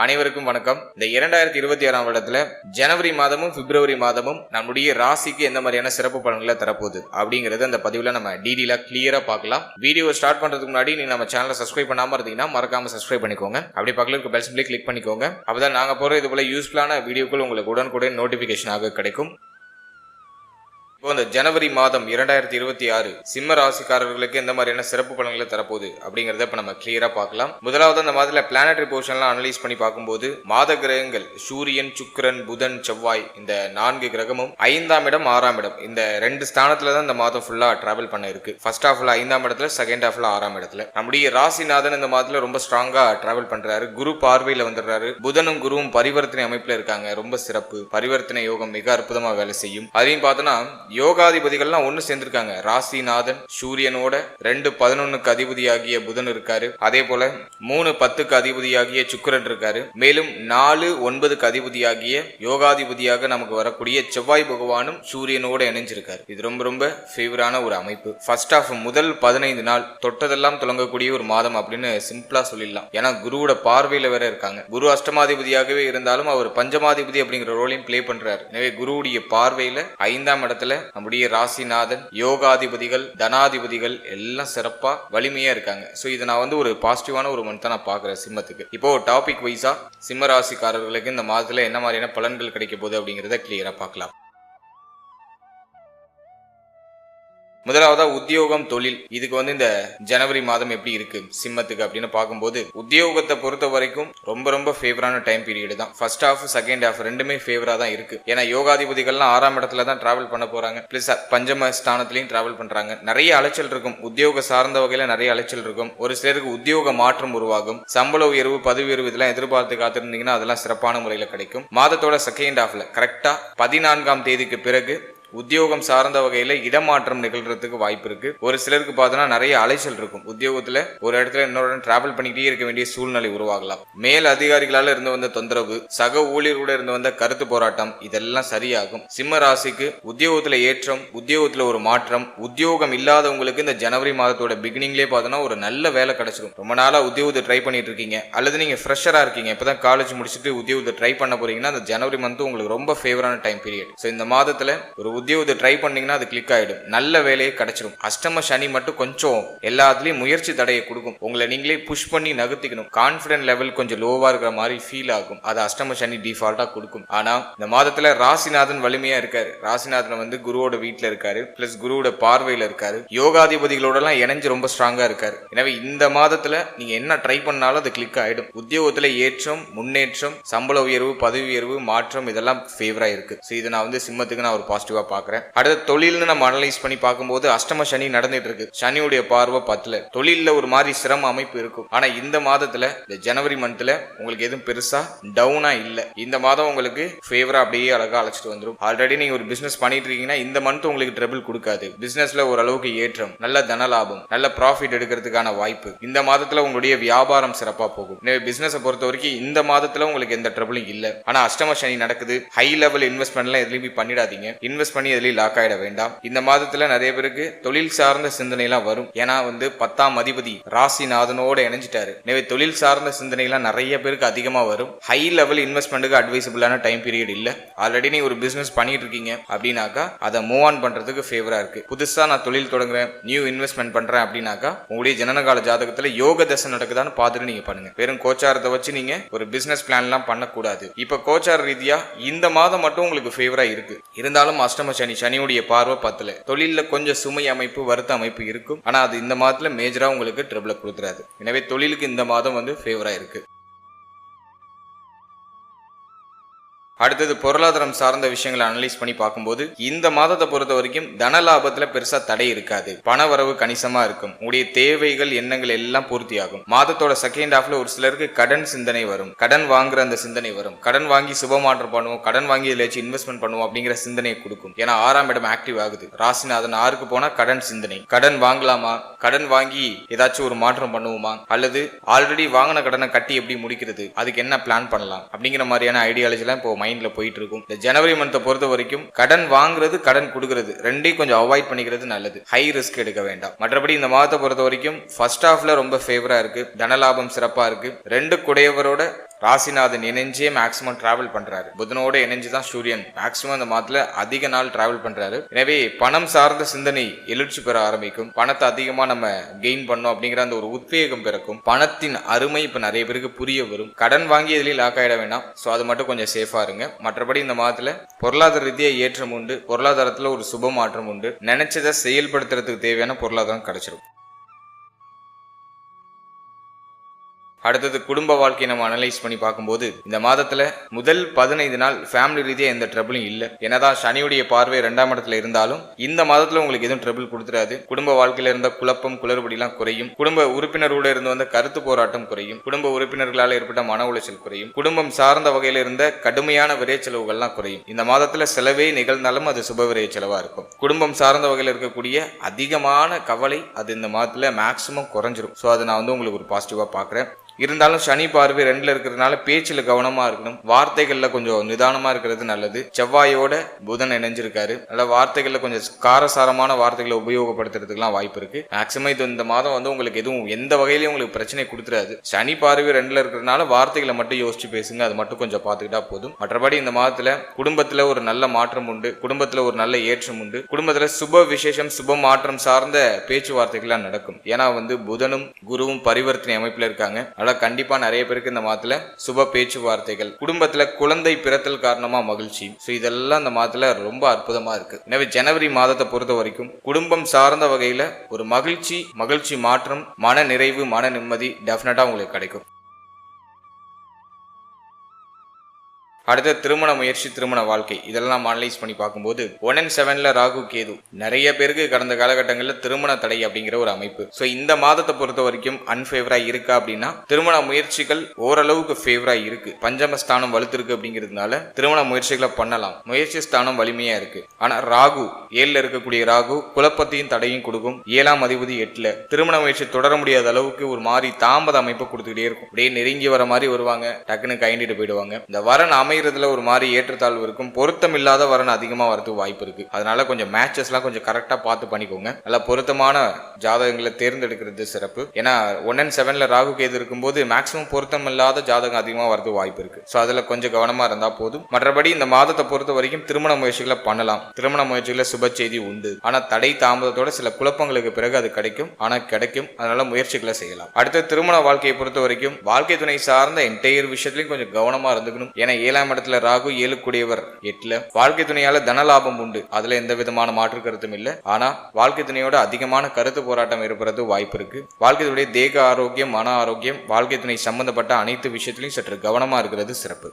அனைவருக்கும் வணக்கம். இந்த 2026ஆம் வருடத்துல ஜனவரி மாதமும் பிப்ரவரி மாதமும் நம்முடைய ராசிக்கு எந்த மாதிரியான சிறப்பு பலன்களை தரப்போகுது அப்படிங்கறது அந்த பதிவுல நம்ம டீடெயிலா கிளியரா பார்க்கலாம். வீடியோ ஸ்டார்ட் பண்றதுக்கு முன்னாடி நீங்க நம்ம சேனலை சப்ஸ்கிரைப் பண்ணாம இருந்தீங்கன்னா மறக்காம சப்ஸ்கிரைப் பண்ணிக்கோங்க. அப்படி பக்கத்துல இருக்க பெல் சிம்பிளை கிளிக் பண்ணிக்கோங்க. அப்பதான் நாங்க போற இது போல யூஸ்ஃபுல்லான வீடியோக்கள் உங்களுக்கு உடனுக்குடன் நோட்டிபிகேஷனாக கிடைக்கும். இந்த ஜனவரி மாதம் 2026 சிம்ம ராசிக்காரர்களுக்கு எந்த மாதிரியான சிறப்பு பலன்களை தரப்போகுது அப்படிங்கறத இப்ப நம்ம கிளியரா பார்க்கலாம். முதலாவது அந்த மாதிரில பிளானட்டரி போர்ஷன்லாம் அனலைஸ் பண்ணி பார்க்கும்போது மாத கிரகங்கள் சூரியன், சுக்கிரன், புதன், செவ்வாய் இந்த 4 கிரகமும் 5ஆம் இடம் 6ஆம் இடம் இந்த 2 ஸ்தானத்துல தான் இந்த மாதம் ஃபுல்லா டிராவல் பண்ண இருக்கு. ஃபர்ஸ்ட் ஹாஃப்ல 5ஆம் இடத்துல, செகண்ட் ஹாஃப்ல 6ஆம் இடத்துல. நம்முடைய ராசிநாதன் இந்த மாதத்துல ரொம்ப ஸ்ட்ராங்கா டிராவல் பண்றாரு. குரு பார்வையில வந்துடுறாரு. புதனும் குருவும் பரிவர்த்தனை அமைப்புல இருக்காங்க. ரொம்ப சிறப்பு. பரிவர்த்தனை யோகம் மிக அற்புதமா வேலை செய்யும். அதையும் பார்த்தோன்னா யோகாதிபதிகள்லாம் ஒன்னு சேர்ந்திருக்காங்க. ராசிநாதன் சூரியனோட 2-11க்கு அதிபதியாகிய புதன் இருக்காரு. அதே போல 3-10க்கு அதிபதியாகிய சுக்கிரன் இருக்காரு. மேலும் 4-9க்கு அதிபதியாகிய யோகாதிபதியாக நமக்கு வரக்கூடிய செவ்வாய் பகவானும் சூரியனோட இணைஞ்சிருக்காரு. இது ரொம்ப ரொம்ப ஃபேவரான ஒரு அமைப்பு. ஃபர்ஸ்ட் ஆஃப் முதல் 15 நாள் தொட்டதெல்லாம் தொடங்கக்கூடிய ஒரு மாதம் அப்படின்னு சிம்பிளா சொல்லிடலாம். ஏன்னா குருவோட பார்வையில வேற இருக்காங்க. குரு அஷ்டமாதிபதியாகவே இருந்தாலும் அவர் பஞ்சமாதிபதி அப்படிங்கிற ரோலையும் பிளே பண்றாரு. எனவே குருவுடைய பார்வையில 5ஆம் இடத்துல நம்முடைய ராசிநாதன், யோகாதிபதிகள், தனாதிபதிகள் எல்லாம் சிறப்பா வலிமையா இருக்காங்க. சோ இதை நான் ஒரு பாசிட்டிவான ஒரு மந்த் நான் பாக்குறேன் சிம்மத்துக்கு. இப்போ டாபிக் வைஸா சிம்ம ராசிக்காரர்களுக்கு இந்த மாதத்துல என்ன மாதிரியான பலன்கள் கிடைக்க போகுது அப்படிங்கறத கிளியரா பார்க்கலாம். முதலாவதா உத்தியோகம், தொழில். இதுக்கு இந்த ஜனவரி மாதம் எப்படி இருக்கு சிம்மத்துக்கு அப்படின்னு பார்க்கும்போது உத்தியோகத்தை பொறுத்த வரைக்கும் ரொம்ப ரொம்ப ஃபேவரான டைம் பீரியட் தான். ஃபர்ஸ்ட் ஹாஃப் செகண்ட் ஹாஃப் ரெண்டுமே ஃபேவரா தான் இருக்கு. ஏன்னா யோகாதிபதிகள்லாம் 6ஆம் இடத்துல தான் டிராவல் பண்ண போறாங்க. பிளஸ் பஞ்சம ஸ்தானத்திலையும் டிராவல் பண்றாங்க. நிறைய அலைச்சல் இருக்கும். உத்தியோக சார்ந்த வகையில நிறைய அலைச்சல் இருக்கும். ஒரு சிலருக்கு உத்தியோக மாற்றம் உருவாகும். சம்பள உயர்வு, பதவி உயர்வு இதெல்லாம் எதிர்பார்த்து காத்திருந்தீங்கன்னா அதெல்லாம் சிறப்பான முறையில கிடைக்கும். மாதத்தோட செகண்ட் ஹாஃப்ல கரெக்டா 14ஆம் தேதிக்கு பிறகு உத்தியோகம் சார்ந்த வகையில இடமாற்றம் நிகழ்றதுக்கு வாய்ப்பு இருக்கு. ஒரு சிலருக்கு பார்த்தோன்னா நிறைய அலைச்சல் இருக்கும். உத்தியோகத்துல ஒரு இடத்துல இன்னொரு டிராவல் பண்ணிக்கிட்டே இருக்க வேண்டிய சூழ்நிலை உருவாகலாம். மேல் அதிகாரிகளால இருந்து வந்த தொந்தரவு, சக ஊழியர்களோட இருந்து வந்த கருத்து போராட்டம் இதெல்லாம் சரியாகும். சிம்ம ராசிக்கு உத்தியோகத்துல ஏற்றம், உத்தியோகத்துல ஒரு மாற்றம். உத்தியோகம் இல்லாதவங்களுக்கு இந்த ஜனவரி மாதத்தோட பிகினிங்லேயே பார்த்தோன்னா ஒரு நல்ல வேலை கிடைச்சிடும். ரொம்ப நாளா உத்தியோகத்தை ட்ரை பண்ணிட்டு இருக்கீங்க, அல்லது நீங்க ஃப்ரெஷரா இருக்கீங்க, இப்பதான் காலேஜ் முடிச்சுட்டு உத்தியோகத்தை ட்ரை பண்ண போறீங்கன்னா அந்த ஜனவரி மந்த் உங்களுக்கு ரொம்ப ஃபேவரான டைம் பீரியட். ஸோ இந்த மாதத்துல ஒரு உத்தியோகத்தை ட்ரை பண்ணீங்கன்னா அது கிளிக் ஆயிடும். நல்ல வேலையை கிடைச்சிடும். அஷ்டம சனி மட்டும் கொஞ்சம் எல்லாத்துலயும் முயற்சி தடையை கொடுக்கும். உங்களை நீங்களே புஷ் பண்ணி நகர்த்திக்கணும். கான்பிடன்ட் லெவல் கொஞ்சம் லோவா இருக்கிற மாதிரி ஃபீல் ஆகும். அது அஷ்டம சனி டிஃபால்ட்டா கொடுக்கும். ஆனா இந்த மாதத்துல ராசிநாதன் வலிமையா இருக்காரு. ராசிநாதன் குருவோட வீட்டுல இருக்காரு. பிளஸ் குருவோட பார்வையில இருக்காரு. யோகாதிபதிகளோட எல்லாம் இணைஞ்சு ரொம்ப ஸ்ட்ராங்கா இருக்காரு. எனவே இந்த மாதத்துல நீங்க என்ன ட்ரை பண்ணாலும் அது கிளிக் ஆயிடும். உத்தியோகத்துல ஏற்றம், முன்னேற்றம், சம்பள உயர்வு, பதவி உயர்வு, மாற்றம் இதெல்லாம் ஃபேவரா இருக்கு. இதை நான் சிம்மத்துக்கு நான் ஒரு பாசிட்டிவா பாக்குறேன். அடுத்த தொழில்னு நம்ம அனலைஸ் பண்ணி பார்க்கும்போது அஷ்டம சனி நடந்துட்டு இருக்கு. சனியுடைய பார்வை 10ல. தொழில்ல ஒரு மாதிரி சிரம அமைப்பு இருக்கும். ஆனா இந்த மாதத்துல இந்த ஜனவரி மந்த்ல உங்களுக்கு எதுவும் பெருசா டவுனா இல்ல. இந்த மாதம் உங்களுக்கு ஃபேவரா அப்படியே அழகா அழைச்சிட்டு வந்துடும். ஆல்ரெடி நீங்க ஒரு பிசினஸ் பண்ணிட்டு இருக்கீங்கன்னா இந்த மந்த் உங்களுக்கு ட்ரபிள் கொடுக்காது. பிசினஸ்ல ஓரளவுக்கு ஏற்றம், நல்ல தன லாபம், நல்ல ப்ராஃபிட் எடுக்கிறதுக்கான வாய்ப்பு. இந்த மாதத்துல உங்களுடைய வியாபாரம் சிறப்பா போகும். பிசினஸ் பொறுத்த வரைக்கும் இந்த மாதத்துல உங்களுக்கு எந்த ட்ரபிளும் இல்ல. ஆனா அஷ்டம சனி நடக்குது. ஹை லெவல் இன்வெஸ்ட்மெண்ட் எல்லாம் எதுலையுமே பண்ணிடாதீங்க. இன்வெஸ்ட் பண்ணி எதுலையும் லாக் ஆயிட வேண்டாம். இந்த மாதத்துல நிறைய பேருக்கு தொழில் சார்ந்த சிந்தனை எல்லாம் வரும். ஏன்னா 10ஆம் அதிபதி ராசிநாதனோட இணைஞ்சிட்டாரு. எனவே தொழில் சார்ந்த சிந்தனை எல்லாம் நிறைய பேருக்கு அதிகமா வரும். ஹை லெவல் இன்வெஸ்ட்மெண்ட்டுக்கு அட்வைசபிளான டைம் பீரியட் இல்ல. ஆல்ரெடி நீ ஒரு பிசினஸ் பண்ணிட்டு இருக்கீங்க அப்படின்னாக்கா அதை மூவ் ஆன் பண்றதுக்கு ஃபேவரா இருக்கு. புதுசா நான் தொழில் தொடங்குறேன், நியூ இன்வெஸ்ட்மெண்ட் பண்றேன் அப்படின்னாக்கா உங்களுடைய ஜனனகால ஜாதகத்துல யோக தசை நடக்குதான்னு பார்த்துட்டு நீங்க பண்ணுங்க. வெறும் கோச்சாரத்தை வச்சு நீங்க ஒரு பிசினஸ் பிளான் எல்லாம் பண்ணக்கூடாது. இப்ப கோச்சார ரீதியா இந்த மாதம் மட்டும் உங்களுக்கு ஃபேவரா இருக்கு. இருந்தாலும் அஷ்டம சனி, சனியுடைய பார்வை 10ல. தொழில கொஞ்சம் சுமை அமைப்பு, வருத்த அமைப்பு இருக்கும். ஆனா அது இந்த மாதத்துல மேஜரா உங்களுக்கு ட்ரபிள கொடுத்துறாது. எனவே தொழிலுக்கு இந்த மாதம் ஃபேவரா இருக்கு. அடுத்தது பொருளாதாரம் சார்ந்த விஷயங்களை அனலைஸ் பண்ணி பார்க்கும்போது இந்த மாதத்தை பொறுத்த வரைக்கும் தன லாபத்துல பெருசா தடை இருக்காது. பண வரவு கணிசமா இருக்கும். உங்களுடைய தேவைகள், எண்ணங்கள் எல்லாம் பூர்த்தி ஆகும். மாதத்தோட செகண்ட் ஹாஃப்ல ஒரு சிலருக்கு கடன் சிந்தனை வரும். கடன் வாங்குற அந்த சிந்தனை வரும். கடன் வாங்கி சுபமாற்றம் பண்ணுவோம், கடன் வாங்கி இதில் இன்வெஸ்ட்மெண்ட் பண்ணுவோம் அப்படிங்கிற சிந்தனையை கொடுக்கும். ஏன்னா 6ஆம் இடம் ஆக்டிவ் ஆகுது. ராசிநாதன் 6க்கு போனா கடன் சிந்தனை. கடன் வாங்கலாமா, கடன் வாங்கி ஏதாச்சும் ஒரு மாற்றம் பண்ணுவோமா, அல்லது ஆல்ரெடி வாங்கின கடனை கட்டி எப்படி முடிக்கிறது, அதுக்கு என்ன பிளான் பண்ணலாம் அப்படிங்கிற மாதிரியான ஐடியாலஜி எல்லாம் இப்போ மைண்ட்ல போயிட்டு இருக்கும். இந்த ஜனவரி மந்த் பொறுத்த வரைக்கும் கடன் வாங்குறது, கடன் கொடுக்கிறது ரெண்டையும் கொஞ்சம் அவாய்ட் பண்ணிக்கிறது நல்லது. ஹை ரிஸ்க் எடுக்க வேண்டாம். மற்றபடி இந்த மாதத்தை பொறுத்த வரைக்கும் ஃபர்ஸ்ட் ஹாஃப்ல ரொம்ப ஃபேவரா இருக்கு. தனலாபம் சிறப்பா இருக்கு. 2 குடையவரோட ராசிநாதன் இணைஞ்சே மேக்சிமம் டிராவல் பண்றாரு. புதனோட இணைஞ்சுதான் சூரியன் மேக்சிமம் இந்த மாதத்துல அதிக நாள் டிராவல் பண்றாரு. எனவே பணம் சார்ந்த சிந்தனை எழுச்சி பெற ஆரம்பிக்கும். பணத்தை அதிகமா நம்ம கெயின் பண்ணோம் அப்படிங்கிற அந்த ஒரு உத்வேகம் பிறக்கும். பணத்தின் அருமை இப்ப நிறைய பேருக்கு புரிய வரும். கடன் வாங்கி எதுலயும் லாக் ஆயிட வேண்டாம். சோ அது மட்டும் கொஞ்சம் சேஃபா இருங்க. மற்றபடி இந்த மாதத்துல பொருளாதார ரீதியா ஏற்றம் உண்டு. பொருளாதாரத்துல ஒரு சுப மாற்றம் உண்டு. நினைச்சதை செயல்படுத்துறதுக்கு தேவையான பொருளாதாரம் கிடைச்சிடும். அடுத்தது குடும்ப வாழ்க்கையை நம்ம அனலைஸ் பண்ணி பார்க்கும்போது இந்த மாதத்துல முதல் 15 நாள் ஃபேமிலி ரீதியா எந்த ட்ரபிளும் இல்ல. என்னதான் சனியுடைய பார்வை 2ஆம் இடத்துல இருந்தாலும் இந்த மாதத்துல உங்களுக்கு எதுவும் ட்ரபிள் கொடுத்துறாது. குடும்ப வாழ்க்கையில இருந்த குழப்பம் குளறுபடி எல்லாம் குறையும். குடும்ப உறுப்பினரோட இருந்து வந்த கருத்து போராட்டம் குறையும். குடும்ப உறுப்பினர்களால் ஏற்பட்ட மன உளைச்சல் குறையும். குடும்பம் சார்ந்த வகையில இருந்த கடுமையான விரை செலவுகள்லாம் குறையும். இந்த மாதத்துல செலவே நிகழ்ந்தாலும் அது சுப விரை செலவா இருக்கும். குடும்பம் சார்ந்த வகையில இருக்கக்கூடிய அதிகமான கவலை அது இந்த மாதத்துல மேக்சிமம் குறைஞ்சிரும். ஸோ அதை நான் உங்களுக்கு ஒரு பாசிட்டிவா பாக்குறேன். இருந்தாலும் சனி பார்வை 2ல இருக்கிறதுனால பேச்சுல கவனமா இருக்கணும். வார்த்தைகள்ல கொஞ்சம் நிதானமா இருக்கிறது நல்லது. செவ்வாயோட புதன் இணைஞ்சிருக்காரு. நல்ல வார்த்தைகள்ல கொஞ்சம் காரசாரமான வார்த்தைகளை உபயோகப்படுத்துறதுக்குலாம் வாய்ப்பு இருக்கு. மேக்சிமம் இது இந்த மாதம் உங்களுக்கு எதுவும் எந்த வகையிலையும் உங்களுக்கு பிரச்சனை கொடுத்துறாது. சனி பார்வை 2ல இருக்கிறதுனால வார்த்தைகளை மட்டும் யோசிச்சு பேசுங்க. அது மட்டும் கொஞ்சம் பார்த்துக்கிட்டா போதும். மற்றபடி இந்த மாதத்துல குடும்பத்துல ஒரு நல்ல மாற்றம் உண்டு. குடும்பத்துல ஒரு நல்ல ஏற்றம் உண்டு. குடும்பத்துல சுப விசேஷம் சுப மாற்றம் சார்ந்த பேச்சுவார்த்தைகள்லாம் நடக்கும். ஏன்னா புதனும் குருவும் பரிவர்த்தனை அமைப்புல இருக்காங்க. கண்டிப்பா நிறைய பேருக்கு இந்த மாதத்துல சுப பேச்சுவார்த்தைகள், குடும்பத்துல குழந்தை பிறத்தல் காரணமா மகிழ்ச்சி, இதெல்லாம் இந்த மாதத்துல ரொம்ப அற்புதமா இருக்கு. எனவே ஜனவரி மாதத்தை பொறுத்த வரைக்கும் குடும்பம் சார்ந்த வகையில ஒரு மகிழ்ச்சி மாற்றம், மன நிறைவு, மன நிம்மதி டெஃபினட்டா உங்களுக்கு கிடைக்கும். அடுத்த திருமண முயற்சி, திருமண வாழ்க்கை, இதெல்லாம் நம்ம அனலைஸ் பண்ணி பார்க்கும்போது 1 and 7ல ராகு கேது நிறைய பேருக்கு கடந்த காலகட்டங்களில் திருமண தடை அப்படிங்கிற ஒரு அமைப்பு. ஸோ இந்த மாதத்தை பொறுத்த வரைக்கும் அன்ஃபேவரா இருக்கா அப்படின்னா திருமண முயற்சிகள் ஓரளவுக்கு ஃபேவரா இருக்கு. பஞ்சம ஸ்தானம் வலுத்திருக்கு அப்படிங்கிறதுனால திருமண முயற்சிகளை பண்ணலாம். முயற்சி ஸ்தானம் வலிமையா இருக்கு. ஆனா ராகு 7ல இருக்கக்கூடிய ராகு குழப்பத்தையும் தடையும் கொடுக்கும். 7ஆம் அதிபதி 8ல திருமண முயற்சி தொடர முடியாத அளவுக்கு ஒரு மாதிரி தாமத அமைப்பு கொடுத்துக்கிட்டே இருக்கும். அப்படியே நெருங்கி வர மாதிரி வருவாங்க, டக்குன்னு கைண்டிட்டு போயிடுவாங்க. இந்த வரன் அமைகிறதுல ஒரு மாதிரி ஏற்றத்தாழ்வு இருக்கும். பொருத்தம் இல்லாத வரன் அதிகமா வரதுக்கு வாய்ப்பு இருக்கு. அதனால கொஞ்சம் மேட்சஸ்லாம் கொஞ்சம் கரெக்டா பார்த்து பண்ணிக்கோங்க. நல்ல பொருத்தமான ஜாதகங்களை தேர்ந்தெடுக்கிறது சிறப்பு. ஏன்னா 1 and 7ல ராகு கேது இருக்கும்போது மேக்சிமம் பொருத்தம் இல்லாத ஜாதகம் அதிகமா வரதுக்கு வாய்ப்பு இருக்கு. ஸோ அதுல கொஞ்சம் கவனமா இருந்தா போதும். மற்றபடி இந்த மாதத்தை பொறுத்த வரைக்கும் திருமண முயற்சிகளை பண்ணலாம். திருமண முயற்சிகளை சுப செய்தி உண்டு. ஆனா தடை தாமதத்தோட சில குழப்பங்களுக்கு பிறகு அது கிடைக்கும். ஆனா கிடைக்கும். அதனால முயற்சிகளை செய்யலாம். அடுத்த திருமண வாழ்க்கையை பொறுத்த வரைக்கும் வாழ்க்கை துணை சார்ந்த என்டையர் விஷயத்திலையும் கொஞ்சம் கவனமா இருந்துக்கணும். ஏன்னா 7ஆம் இடத்துல ராகு 7 கூடியவர் 8ல. வாழ்க்கை துணையால தனலாபம் உண்டு. அதுல எந்த விதமான மாற்று கருத்தும் இல்லை. ஆனா வாழ்க்கை துணையோட அதிகமான கருத்து போராட்டம் ஏற்படுறது வாய்ப்பு இருக்கு. வாழ்க்கை துணையுடைய தேக ஆரோக்கியம், மன ஆரோக்கியம், வாழ்க்கை துணை சம்பந்தப்பட்ட அனைத்து விஷயத்திலையும் சற்று கவனமா இருக்கிறது சிறப்பு.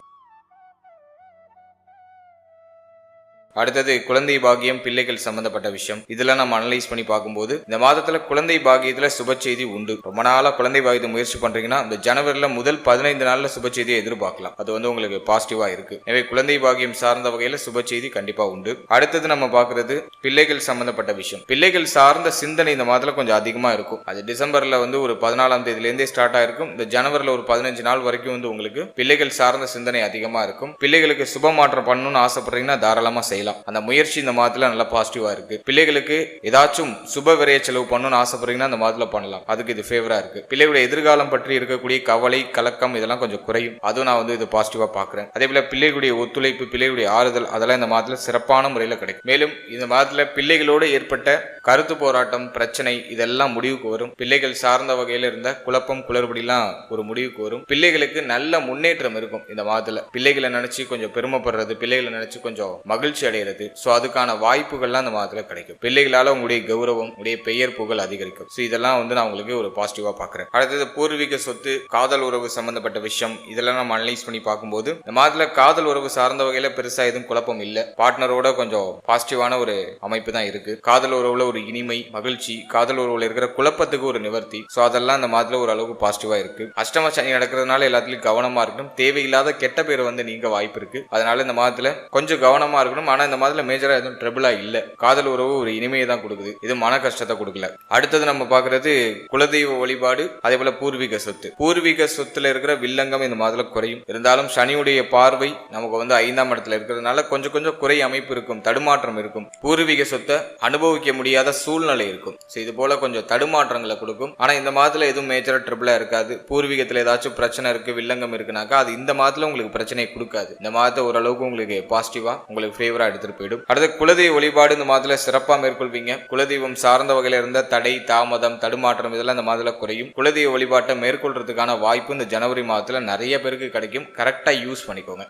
அடுத்தது குழந்தை பாகியம், பிள்ளைகள் சம்பந்தப்பட்ட விஷயம். இதெல்லாம் நம்ம அனலைஸ் பண்ணி பார்க்கும்போது இந்த மாதத்துல குழந்தை பாகியத்துல சுப செய்தி உண்டு. ரொம்ப நாளா குழந்தை பாகியத்தை முயற்சி பண்றீங்கன்னா இந்த ஜனவரில முதல் 15 நாள்ல சுப செய்தியை எதிர்பார்க்கலாம். அது உங்களுக்கு பாசிட்டிவா இருக்கு. எனவே குழந்தை பாகியம் சார்ந்த வகையில சுப செய்தி கண்டிப்பா உண்டு. அடுத்தது நம்ம பாக்குறது பிள்ளைகள் சம்பந்தப்பட்ட விஷயம். பிள்ளைகள் சார்ந்த சிந்தனை இந்த மாதத்துல கொஞ்சம் அதிகமா இருக்கும். அது டிசம்பர்ல ஒரு 14ஆம் தேதியில இருந்தே ஸ்டார்ட் ஆயிருக்கும். இந்த ஜனவரில ஒரு 15 நாள் வரைக்கும் உங்களுக்கு பிள்ளைகள் சார்ந்த சிந்தனை அதிகமா இருக்கும். பிள்ளைகளுக்கு சுப மாற்றம் பண்ணணும்னு ஆசைப்படுறீங்கன்னா தாராளமா செய்யலாம். அந்த முயற்சி இந்த மாதத்துல நல்லா பாசிட்டிவா இருக்கு. பிள்ளைகளுக்கு ஏதாச்சும் சுப விரைய செலவு பண்ணணும்னு ஆசைப்படுறீங்கன்னா அந்த மாதத்துல பண்ணலாம். அதுக்கு இது ஃபேவரா இருக்கு. பிள்ளைகளுடைய எதிர்காலம் பற்றி இருக்கக்கூடிய கவலை, கலக்கம் இதெல்லாம் கொஞ்சம் குறையும். அதுவும் நான் இது பாசிட்டிவா பாக்குறேன். அதே போல பிள்ளைகளுடைய ஒத்துழைப்பு, பிள்ளைகளுடைய ஆறுதல் அதெல்லாம் இந்த மாதத்துல சிறப்பான முறையில் கிடைக்கும். மேலும் இந்த மாதத்துல பிள்ளைகளோடு ஏற்பட்ட கருத்து போராட்டம், பிரச்சனை இதெல்லாம் முடிவுக்கு வரும். பிள்ளைகள் சார்ந்த வகையில இருந்த குழப்பம் குளறுபடிலாம் ஒரு முடிவுக்கு வரும். பிள்ளைகளுக்கு நல்ல முன்னேற்றம் இருக்கும். இந்த மாதத்துல பிள்ளைகளை நினைச்சு கொஞ்சம் பெருமைப்படுறது, பிள்ளைகளை நினைச்சு கொஞ்சம் மகிழ்ச்சி அடைகிறது. சோ அதுக்கான வாய்ப்புகள்லாம் இந்த மாதத்துல கிடைக்கும். பிள்ளைகளால உங்களுடைய கௌரவம், உங்களுடைய பெயர் புகழ் அதிகரிக்கும். சோ இதெல்லாம் நான் உங்களுக்கு ஒரு பாசிட்டிவா பாக்குறேன். அடுத்தது பூர்வீக சொத்து, காதல் உறவு சம்பந்தப்பட்ட விஷயம். இதெல்லாம் நம்ம அனலைஸ் பண்ணி பார்க்கும்போது இந்த மாதத்துல காதல் உறவு சார்ந்த வகையில பெருசா எதுவும் குழப்பம் இல்ல. பார்ட்னரோட கொஞ்சம் பாசிட்டிவான ஒரு அமைப்பு தான் இருக்கு. காதல் உறவுல ஒரு இனிமை, மகிழ்ச்சி, காதல் உறவுல இருக்கிற குழப்பத்துக்கு ஒரு நிவர்த்தி. சோ அதெல்லாம் இந்த மாதத்துல ஒரு அளவுக்கு பாசிட்டிவா இருக்கு. அஷ்டம சனி நடக்கிறதுனால எல்லாத்துலயும் கவனமா இருக்கணும். தேவையில்லாத கெட்ட பேர் நீங்க வாய்ப்பு இருக்கு. அதனால இந்த மாதத்துல கொஞ்சம் கவனமா இருக்கணும். ஆனா ஆனா இந்த மாதத்துல மேஜரா எதுவும் ட்ரபிளா இல்ல. காதல் உறவு ஒரு இனிமையை தான் கொடுக்குது, இது மன கஷ்டத்தை கொடுக்கல. அடுத்தது நம்ம பாக்குறது குலதெய்வ வழிபாடு, அதே போல பூர்வீக சொத்து. பூர்வீக சொத்துல இருக்கிற வில்லங்கம் இந்த மாதத்துல குறையும். இருந்தாலும் சனியுடைய பார்வை நமக்கு வந்து 5ஆம் இடத்துல இருக்கிறதுனால கொஞ்சம் கொஞ்சம் குறை அமைப்பு இருக்கும், தடுமாற்றம் இருக்கும். பூர்வீக சொத்தை அனுபவிக்க முடியாத சூழ்நிலை இருக்கும். இது போல கொஞ்சம் தடுமாற்றங்களை கொடுக்கும். ஆனா இந்த மாதத்துல எதுவும் மேஜரா ட்ரிபிளா இருக்காது. பூர்வீகத்துல ஏதாச்சும் பிரச்சனை இருக்கு, வில்லங்கம் இருக்குனாக்கா அது இந்த மாதத்துல உங்களுக்கு பிரச்சனையை கொடுக்காது. இந்த மாதத்தை ஓரளவுக்கு உங்களுக்கு பாசிட்டிவா உங்களுக்கு ஃபேவரா எடுத்துட்டு போயிடும். அடுத்து குலதெய்வ வழிபாடு இந்த மாதத்துல சிறப்பா மேற்கொள்வீங்க. குலதெய்வம் சார்ந்த வகையில இருந்த தடை, தாமதம், தடுமாற்றம் இதெல்லாம் இந்த மாதத்துல குறையும். குலதெய்வ வழிபாட்டை மேற்கொள்றதுக்கான வாய்ப்பு இந்த ஜனவரி மாதத்துல நிறைய பேருக்கு கிடைக்கும். கரெக்டா யூஸ் பண்ணிக்கோங்க.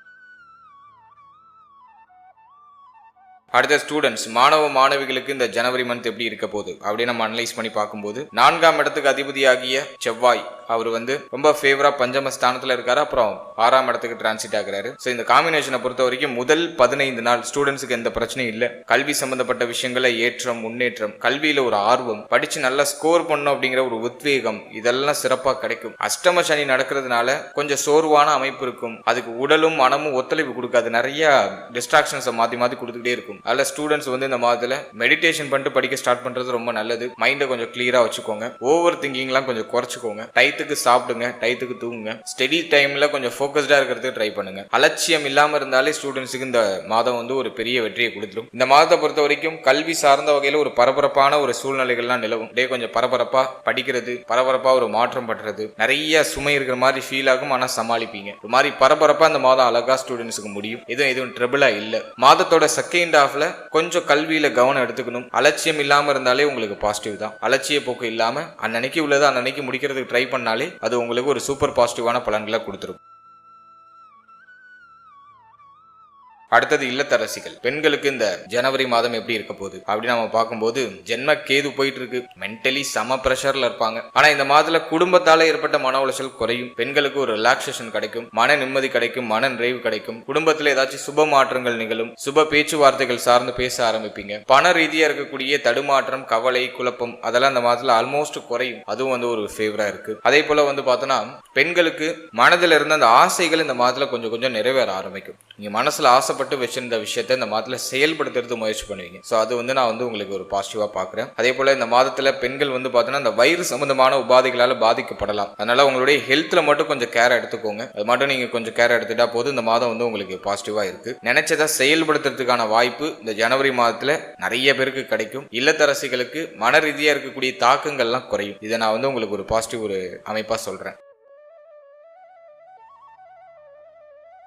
அடுத்த ஸ்டூடெண்ட்ஸ், மாணவ மாணவிகளுக்கு இந்த ஜனவரி மந்த் எப்படி இருக்க போகுது அப்படின்னு நம்ம அனலைஸ் பண்ணி பார்க்கும்போது 4ஆம் இடத்துக்கு அதிபதியாகிய செவ்வாய் அவர் வந்து ரொம்ப ஃபேவரா பஞ்சம ஸ்தானத்துல இருக்காரு. அப்புறம் 6ஆம் இடத்துக்கு டிரான்சிட் ஆகிறாரு. ஸோ இந்த காம்பினேஷனை பொறுத்த வரைக்கும் முதல் 15 நாள் ஸ்டூடெண்ட்ஸுக்கு எந்த பிரச்சனையும் இல்லை. கல்வி சம்பந்தப்பட்ட விஷயங்கள ஏற்றம், முன்னேற்றம், கல்வியில ஒரு ஆர்வம், படிச்சு நல்லா ஸ்கோர் பண்ணணும் அப்படிங்கிற ஒரு உத்வேகம் இதெல்லாம் சிறப்பா கிடைக்கும். அஷ்டம சனி நடக்கிறதுனால கொஞ்சம் சோர்வான அமைப்பு இருக்கும். அதுக்கு உடலும் மனமும் ஒத்துழைப்பு கொடுக்காது. நிறைய டிஸ்ட்ராக்ஷன்ஸை மாத்தி மாத்தி கொடுத்துக்கிட்டே இருக்கும். அதில் ஸ்டூடெண்ட்ஸ் வந்து இந்த மாதத்துல மெடிடேஷன் பண்ணிட்டு படிக்க ஸ்டார்ட் பண்றது ரொம்ப நல்லது. மைண்டை கொஞ்சம் கிளியரா வச்சுக்கோங்க. ஓவர் திங்கிங்லாம் கொஞ்சம் குறைச்சிக்கோங்க. டைத்துக்கு சாப்பிடுங்க, டைத்துக்கு தூங்குங்க. ஸ்டடி டைம்ல கொஞ்சம் ஃபோக்கஸ்டா இருக்கிறதுக்கு ட்ரை பண்ணுங்க. அலட்சியம் இல்லாம இருந்தாலே ஸ்டூடெண்ட்ஸுக்கு இந்த மாதம் வந்து ஒரு பெரிய வெற்றியை கொடுத்துரும். இந்த மாதத்தை பொறுத்த வரைக்கும் கல்வி சார்ந்த வகையில ஒரு பரபரப்பான ஒரு சூழ்நிலைகள்லாம் நிலவும். டே கொஞ்சம் பரபரப்பா படிக்கிறது, பரபரப்பா ஒரு மாற்றம் பண்றது, நிறைய சுமை இருக்கிற மாதிரி ஃபீல் ஆகும். ஆனா சமாளிப்பீங்க. ஒரு மாதிரி பரபரப்பா இந்த மாதம் அழகா ஸ்டூடெண்ட்ஸுக்கு முடியும். எதுவும் ட்ரிபிளா இல்ல. மாதத்தோட செகண்ட் ஹாஃப்ல கொஞ்சம் கல்வியில கவனம் எடுத்துக்கணும். அலட்சியம் இல்லாம இருந்தாலே உங்களுக்கு பாசிட்டிவ் தான். அலட்சிய போக்கு இல்லாம அன்னன்னைக்கு உள்ளதை அன்னன்னைக்கு முடிக்கிறதுக்கு ட்ரை பண்ணாலே அது உங்களுக்கு ஒரு சூப்பர் பாசிட்டிவான பலன்களை கொடுத்துரும். அடுத்தது இல்லத்தரசிகள். பெண்களுக்கு இந்த ஜனவரி மாதம் எப்படி இருக்க போகுது அப்படின்னு நம்ம பார்க்கும்போது ஜென்ம கேது போயிட்டு இருக்கு. மென்டலி சம பிரஷர்ல இருப்பாங்க. ஆனா இந்த மாதத்துல குடும்பத்தால ஏற்பட்ட மன உளைச்சல் குறையும். பெண்களுக்கு ஒரு ரிலாக்ஸேஷன் கிடைக்கும், மன நிம்மதி கிடைக்கும், மன நிறைவு கிடைக்கும். குடும்பத்துல ஏதாச்சும் சுப மாற்றங்கள் நிகழும். சுப பேச்சுவார்த்தைகள் சார்ந்து பேச ஆரம்பிப்பீங்க. பண ரீதியா இருக்கக்கூடிய தடுமாற்றம், கவலை, குழப்பம் அதெல்லாம் இந்த மாதத்துல ஆல்மோஸ்ட் குறையும். அதுவும் வந்து ஒரு ஃபேவரா இருக்கு. அதே போல வந்து பார்த்தோன்னா பெண்களுக்கு மனதில் இருந்த அந்த ஆசைகள் இந்த மாதத்துல கொஞ்சம் கொஞ்சம் நிறைவேற ஆரம்பிக்கும். நீங்க மனசுல ஆசைப்பட்டு வச்சிருந்த விஷயத்தை இந்த மாதத்துல செயல்படுத்துறது முயற்சி பண்ணுவீங்க. ஸோ அது வந்து நான் வந்து உங்களுக்கு ஒரு பாசிட்டிவா பாக்குறேன். அதே போல இந்த மாதத்துல பெண்கள் வந்து பார்த்தோன்னா இந்த வயிறு சம்பந்தமான உபாதைகளால பாதிக்கப்படலாம். அதனால உங்களுடைய ஹெல்த்ல மட்டும் கொஞ்சம் கேர் எடுத்துக்கோங்க. அது மட்டும் நீங்க கொஞ்சம் கேர் எடுத்துட்டா போது இந்த மாதம் வந்து உங்களுக்கு பாசிட்டிவா இருக்கு. நினைச்சதை செயல்படுத்துறதுக்கான வாய்ப்பு இந்த ஜனவரி மாதத்துல நிறைய பேருக்கு கிடைக்கும். இல்லத்தரசிகளுக்கு மன ரீதியா இருக்கக்கூடிய தாக்கங்கள்லாம் குறையும். இதை நான் வந்து உங்களுக்கு ஒரு பாசிட்டிவ் ஒரு அமைப்பா சொல்றேன்.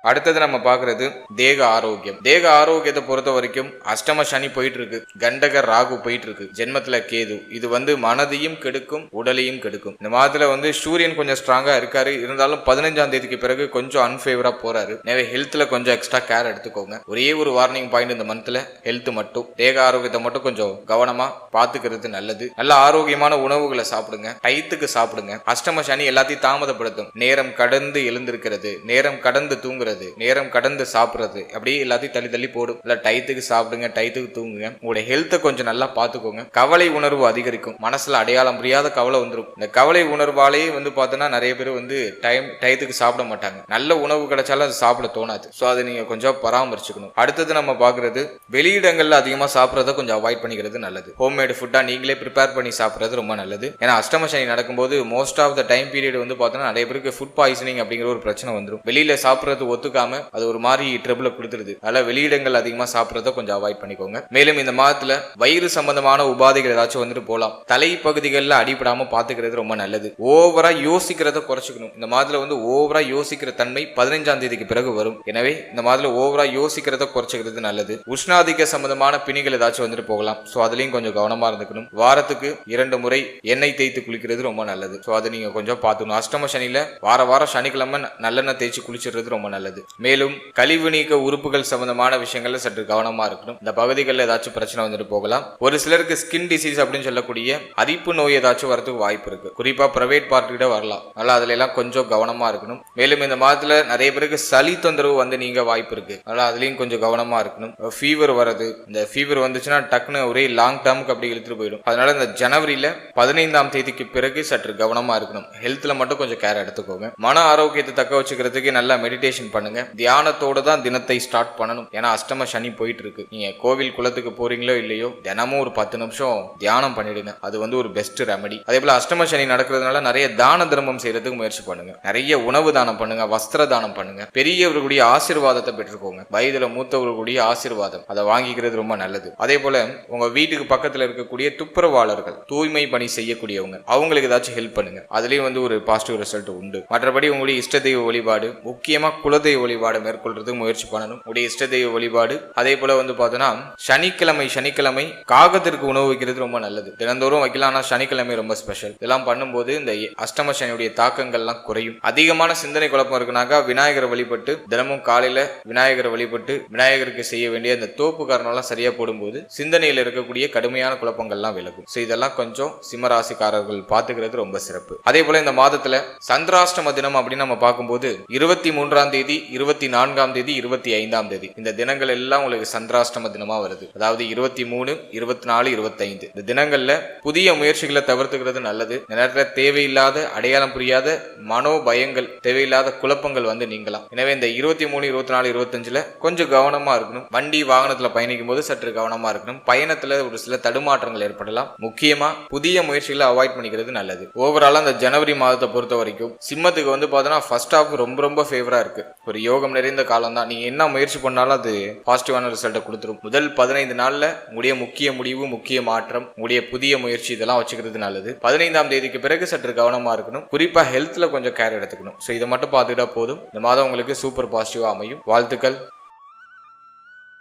அடுத்தது நம்ம பாக்குறது தேக ஆரோக்கியம். தேக ஆரோக்கியத்தை பொறுத்த வரைக்கும் அஷ்டம சனி போயிட்டு இருக்கு, கண்டக ராகு போயிட்டு இருக்கு, ஜென்மத்துல கேது. இது வந்து மனதையும் கெடுக்கும், உடலையும் கெடுக்கும். இந்த மாதத்துல வந்து சூரியன் கொஞ்சம் ஸ்ட்ராங்கா இருக்காரு. இருந்தாலும் 15ஆம் தேதிக்கு பிறகு கொஞ்சம் அன்ஃபேவரா போறாரு. எனவே ஹெல்த்ல கொஞ்சம் எக்ஸ்ட்ரா கேர் எடுத்துக்கோங்க. ஒரே ஒரு வார்னிங் பாயிண்ட் இந்த மந்த்ல ஹெல்த் மட்டும். தேக ஆரோக்கியத்தை மட்டும் கொஞ்சம் கவனமா பாத்துக்கிறது நல்லது. நல்ல ஆரோக்கியமான உணவுகளை சாப்பிடுங்க, டைத்துக்கு சாப்பிடுங்க. அஷ்டம சனி எல்லாத்தையும் தாமதப்படுத்தும். நேரம் கடந்து எழுந்திருக்கிறது, நேரம் கடந்து தூங்குறது, நேரம் கடந்து சாப்பிடுறது, அப்படியே எல்லாத்தையும் தள்ளி தள்ளி போடும். இல்ல டைத்துக்கு சாப்பிடுங்க, டைத்துக்கு தூங்குங்க. உங்களுடைய ஹெல்த்தை கொஞ்சம் நல்லா பாத்துக்கோங்க. கவலை உணர்வு அதிகரிக்கும். மனசுல அடையாளம் புரியாத கவலை வந்துடும். இந்த கவலை உணர்வாலேயே வந்து பார்த்தோன்னா நிறைய பேர் வந்து டைத்துக்கு சாப்பிட மாட்டாங்க. நல்ல உணவு கிடைச்சாலும் அது சாப்பிட தோணாது. ஸோ அதை நீங்க கொஞ்சம் பராமரிச்சுக்கணும். அடுத்தது நம்ம பாக்குறது வெளியிடங்கள்ல அதிகமா சாப்பிட்றத கொஞ்சம் அவாய்ட் பண்ணிக்கிறது நல்லது. ஹோம்மேடு ஃபுட்டா நீங்களே ப்ரிப்பேர் பண்ணி சாப்பிட்றது ரொம்ப நல்லது. ஏன்னா அஷ்டம சனி நடக்கும்போது most of the time period வந்து பார்த்தோன்னா நிறைய பேருக்கு ஃபுட் பாய்சனிங் அப்படிங்கிற ஒரு பிரச்சனை வந்துடும். வெளியில சாப்பிட்றது ஒத்துக்காம அது ஒரு மாதிரி ட்ரபிள கொடுத்துருது. அதனால வெளியிடங்கள் அதிகமா சாப்பிட்றத கொஞ்சம் அவாய்ட் பண்ணிக்கோங்க. மேலும் இந்த மாதத்துல வயிறு சம்பந்தமான உபாதைகள் ஏதாச்சும் வந்துட்டு போலாம். தலைப்பகுதிகளில் அடிபடாம பாத்துக்கிறது ரொம்ப நல்லது. ஓவரா யோசிக்கிறத குறைச்சிக்கணும். இந்த மாதத்துல வந்து ஓவரா யோசிக்கிற தன்மை 15ஆம் தேதிக்கு பிறகு வரும். எனவே இந்த மாதத்துல ஓவரா யோசிக்கிறத குறைச்சிக்கிறது நல்லது. உஷ்ணாதிக்க சம்பந்தமான பிணிகள் ஏதாச்சும் வந்துட்டு போகலாம். ஸோ அதுலயும் கொஞ்சம் கவனமா இருந்துக்கணும். வாரத்துக்கு 2 முறை எண்ணெய் தேய்த்து குளிக்கிறது ரொம்ப நல்லது. ஸோ அதை நீங்க கொஞ்சம் பார்த்துக்கணும். அஷ்டம சனியில வாரம் சனிக்கிழமை நல்லெண்ணெய் தேய்ச்சி குளிச்சிடுறது ரொம்ப நல்லது. மேலும் கழிவு நீக்க உறுப்புகள் சம்பந்தமான விஷயங்கள்ல சற்று கவனமா இருக்கணும். இந்த பகுதிகளில் ஏதாச்சும் பிரச்சனை வந்துட்டு போகலாம். ஒரு சிலருக்கு ஸ்கின் டிசீஸ் அப்படின்னு சொல்லக்கூடிய அரிப்பு நோய் ஏதாச்சும் வரதுக்கு வாய்ப்பு இருக்கு. குறிப்பா பிரைவேட் பார்ட்டிகிட்ட வரலாம். அதனால அதுல எல்லாம் கொஞ்சம் கவனமா இருக்கணும். மேலும் இந்த மாதத்துல நிறைய பேருக்கு சளி தொந்தரவு வந்து நீங்க வாய்ப்பு இருக்கு. அதனால அதுலயும் கொஞ்சம் கவனமா இருக்கணும். ஃபீவர் வருது. இந்த ஃபீவர் வந்துச்சுன்னா டக்குன்னு ஒரே லாங் டேர்முக்கு அப்படி இழுத்துட்டு போயிடும். அதனால இந்த ஜனவரியில 15ஆம் தேதிக்கு பிறகு சற்று கவனமா இருக்கணும். ஹெல்த்ல மட்டும் கொஞ்சம் கேர் எடுத்துக்கோங்க. மன ஆரோக்கியத்தை தக்க வச்சுக்கிறதுக்கு நல்லா மெடிடேஷன் பண்ணுங்க. தியானத்தோட தான் தினத்தை ஸ்டார்ட் பண்ணணும். ஏன்னா அஷ்டம சனி போயிட்டு இருக்கு. நீங்க கோவில் குளத்துக்கு போறீங்களோ இல்லையோ தினமும் ஒரு 10 நிமிஷம் தியானம் பண்ணிடுங்க. அது வந்து ஒரு பெஸ்ட் ரெமடி. அதே போல அஷ்டம சனி நடக்கிறதுனால நிறைய தான தர்மம் செய்யறதுக்கு முயற்சி பண்ணுங்க. நிறைய உணவு தானம் பண்ணுங்க, வஸ்திர தானம் பண்ணுங்க, பெரியவர்களுடைய ஆசீர்வாதத்தை பெற்றுக்கோங்க. வயதுல மூத்தவர்களுடைய ஆசீர்வாதம் அதை வாங்கிக்கிறது ரொம்ப நல்லது. அதே போல உங்க வீட்டுக்கு பக்கத்துல இருக்கக்கூடிய துப்புரவாளர்கள், தூய்மை பணி செய்யக்கூடியவங்க, அவங்களுக்கு ஏதாச்சும் ஹெல்ப் பண்ணுங்க. அதுலயும் வந்து ஒரு பாசிட்டிவ் ரிசல்ட் உண்டு. மற்றபடி உங்களுடைய இஷ்ட தெய்வ வழிபாடு, முக்கியமா குலதெய்வ வழிபாடு மேற்கொள்றதுக்கு முயற்சி பண்ணணும். உங்களுடைய இஷ்ட தெய்வ வழிபாடு. அதே போல வந்து பார்த்தோன்னா சனிக்கிழமை காகத்திற்கு உணவு வைக்கிறது ரொம்ப நல்லது. தினந்தோறும் வைக்கலாம், ஆனா சனிக்கிழமை ரொம்ப ஸ்பெஷல். இதெல்லாம் பண்ணும்போது இந்த அஷ்டம சனியுடைய தாக்கங்கள்லாம் குறையும். அதிகமான சிந்தனை குழப்பம் இருக்குனாக்கா விநாயகரை வழிபட்டு தினமும் காலையில விநாயகரை வழிபட்டு விநாயகருக்கு செய்ய வேண்டிய அந்த தோப்பு காரணம்லாம் சரியா போடும்போது சிந்தனையில் இருக்கக்கூடிய கடுமையான குழப்பங்கள்லாம் விலகும். இதெல்லாம் கொஞ்சம் சிம்மராசிக்காரர்கள் பார்த்துக்கிறது ரொம்ப சிறப்பு. அதே போல இந்த மாதத்துல சந்திராஷ்டம தினம் அப்படின்னு நம்ம பார்க்கும்போது 23ஆம் தேதி, 24ஆம் தேதி, 25ஆம் தேதி இந்த தினங்கள் எல்லாம் உங்களுக்கு சந்திராஷ்டம தினமா வருது. அதாவது 23, 24, 25 இந்த தினங்கள்ல புதிய முயற்சிகளை தவிர்த்துக்கிறது நல்லது. இந்த நேரத்தில் தேவையில்லாத அடையாளம் புரியாத மனோபயங்கள், தேவையில்லாத குழப்பங்கள் வந்து நீங்கலாம். எனவே இந்த 23, 24, 25ல கொஞ்சம் கவனமா இருக்கணும். வண்டி வாகனத்துல பயணிக்கும் போது சற்று கவனமா இருக்கணும். பயணத்துல ஒரு சில தடுமாற்றங்கள் ஏற்படலாம். முக்கியமா புதிய முயற்சிகளை அவாய்ட் பண்ணிக்கிறது நல்லது. ஓவராலா அந்த ஜனவரி மாதத்தை பொறுத்த வரைக்கும் சிம்மத்துக்கு வந்து பார்த்தோன்னா ஃபர்ஸ்ட் ஹாஃப் ரொம்ப ஃபேவரா இருக்கு. ஒரு யோகம் நிறைந்த காலம் தான். நீங்க என்ன முயற்சி பண்ணாலும் அது பாசிட்டிவான ரிசல்ட்டை கொடுத்துரும். முதல் 15 நாள்ல உங்களுடைய முக்கிய முடிவு, முக்கிய மாற்றம், உங்களுடைய புதிய முயற்சி இதெல்லாம் வச்சுக்கிறது நல்லது. 15ஆம் தேதிக்கு பிறகு சற்று கவனமா இருக்கணும். குறிப்பா ஹெல்த்ல கொஞ்சம் கேர் எடுத்துக்கணும். இதை மட்டும் பார்த்துக்கிட்டா போதும். இந்த மாதம் உங்களுக்கு சூப்பர் பாசிட்டிவா அமையும். வாழ்த்துக்கள்.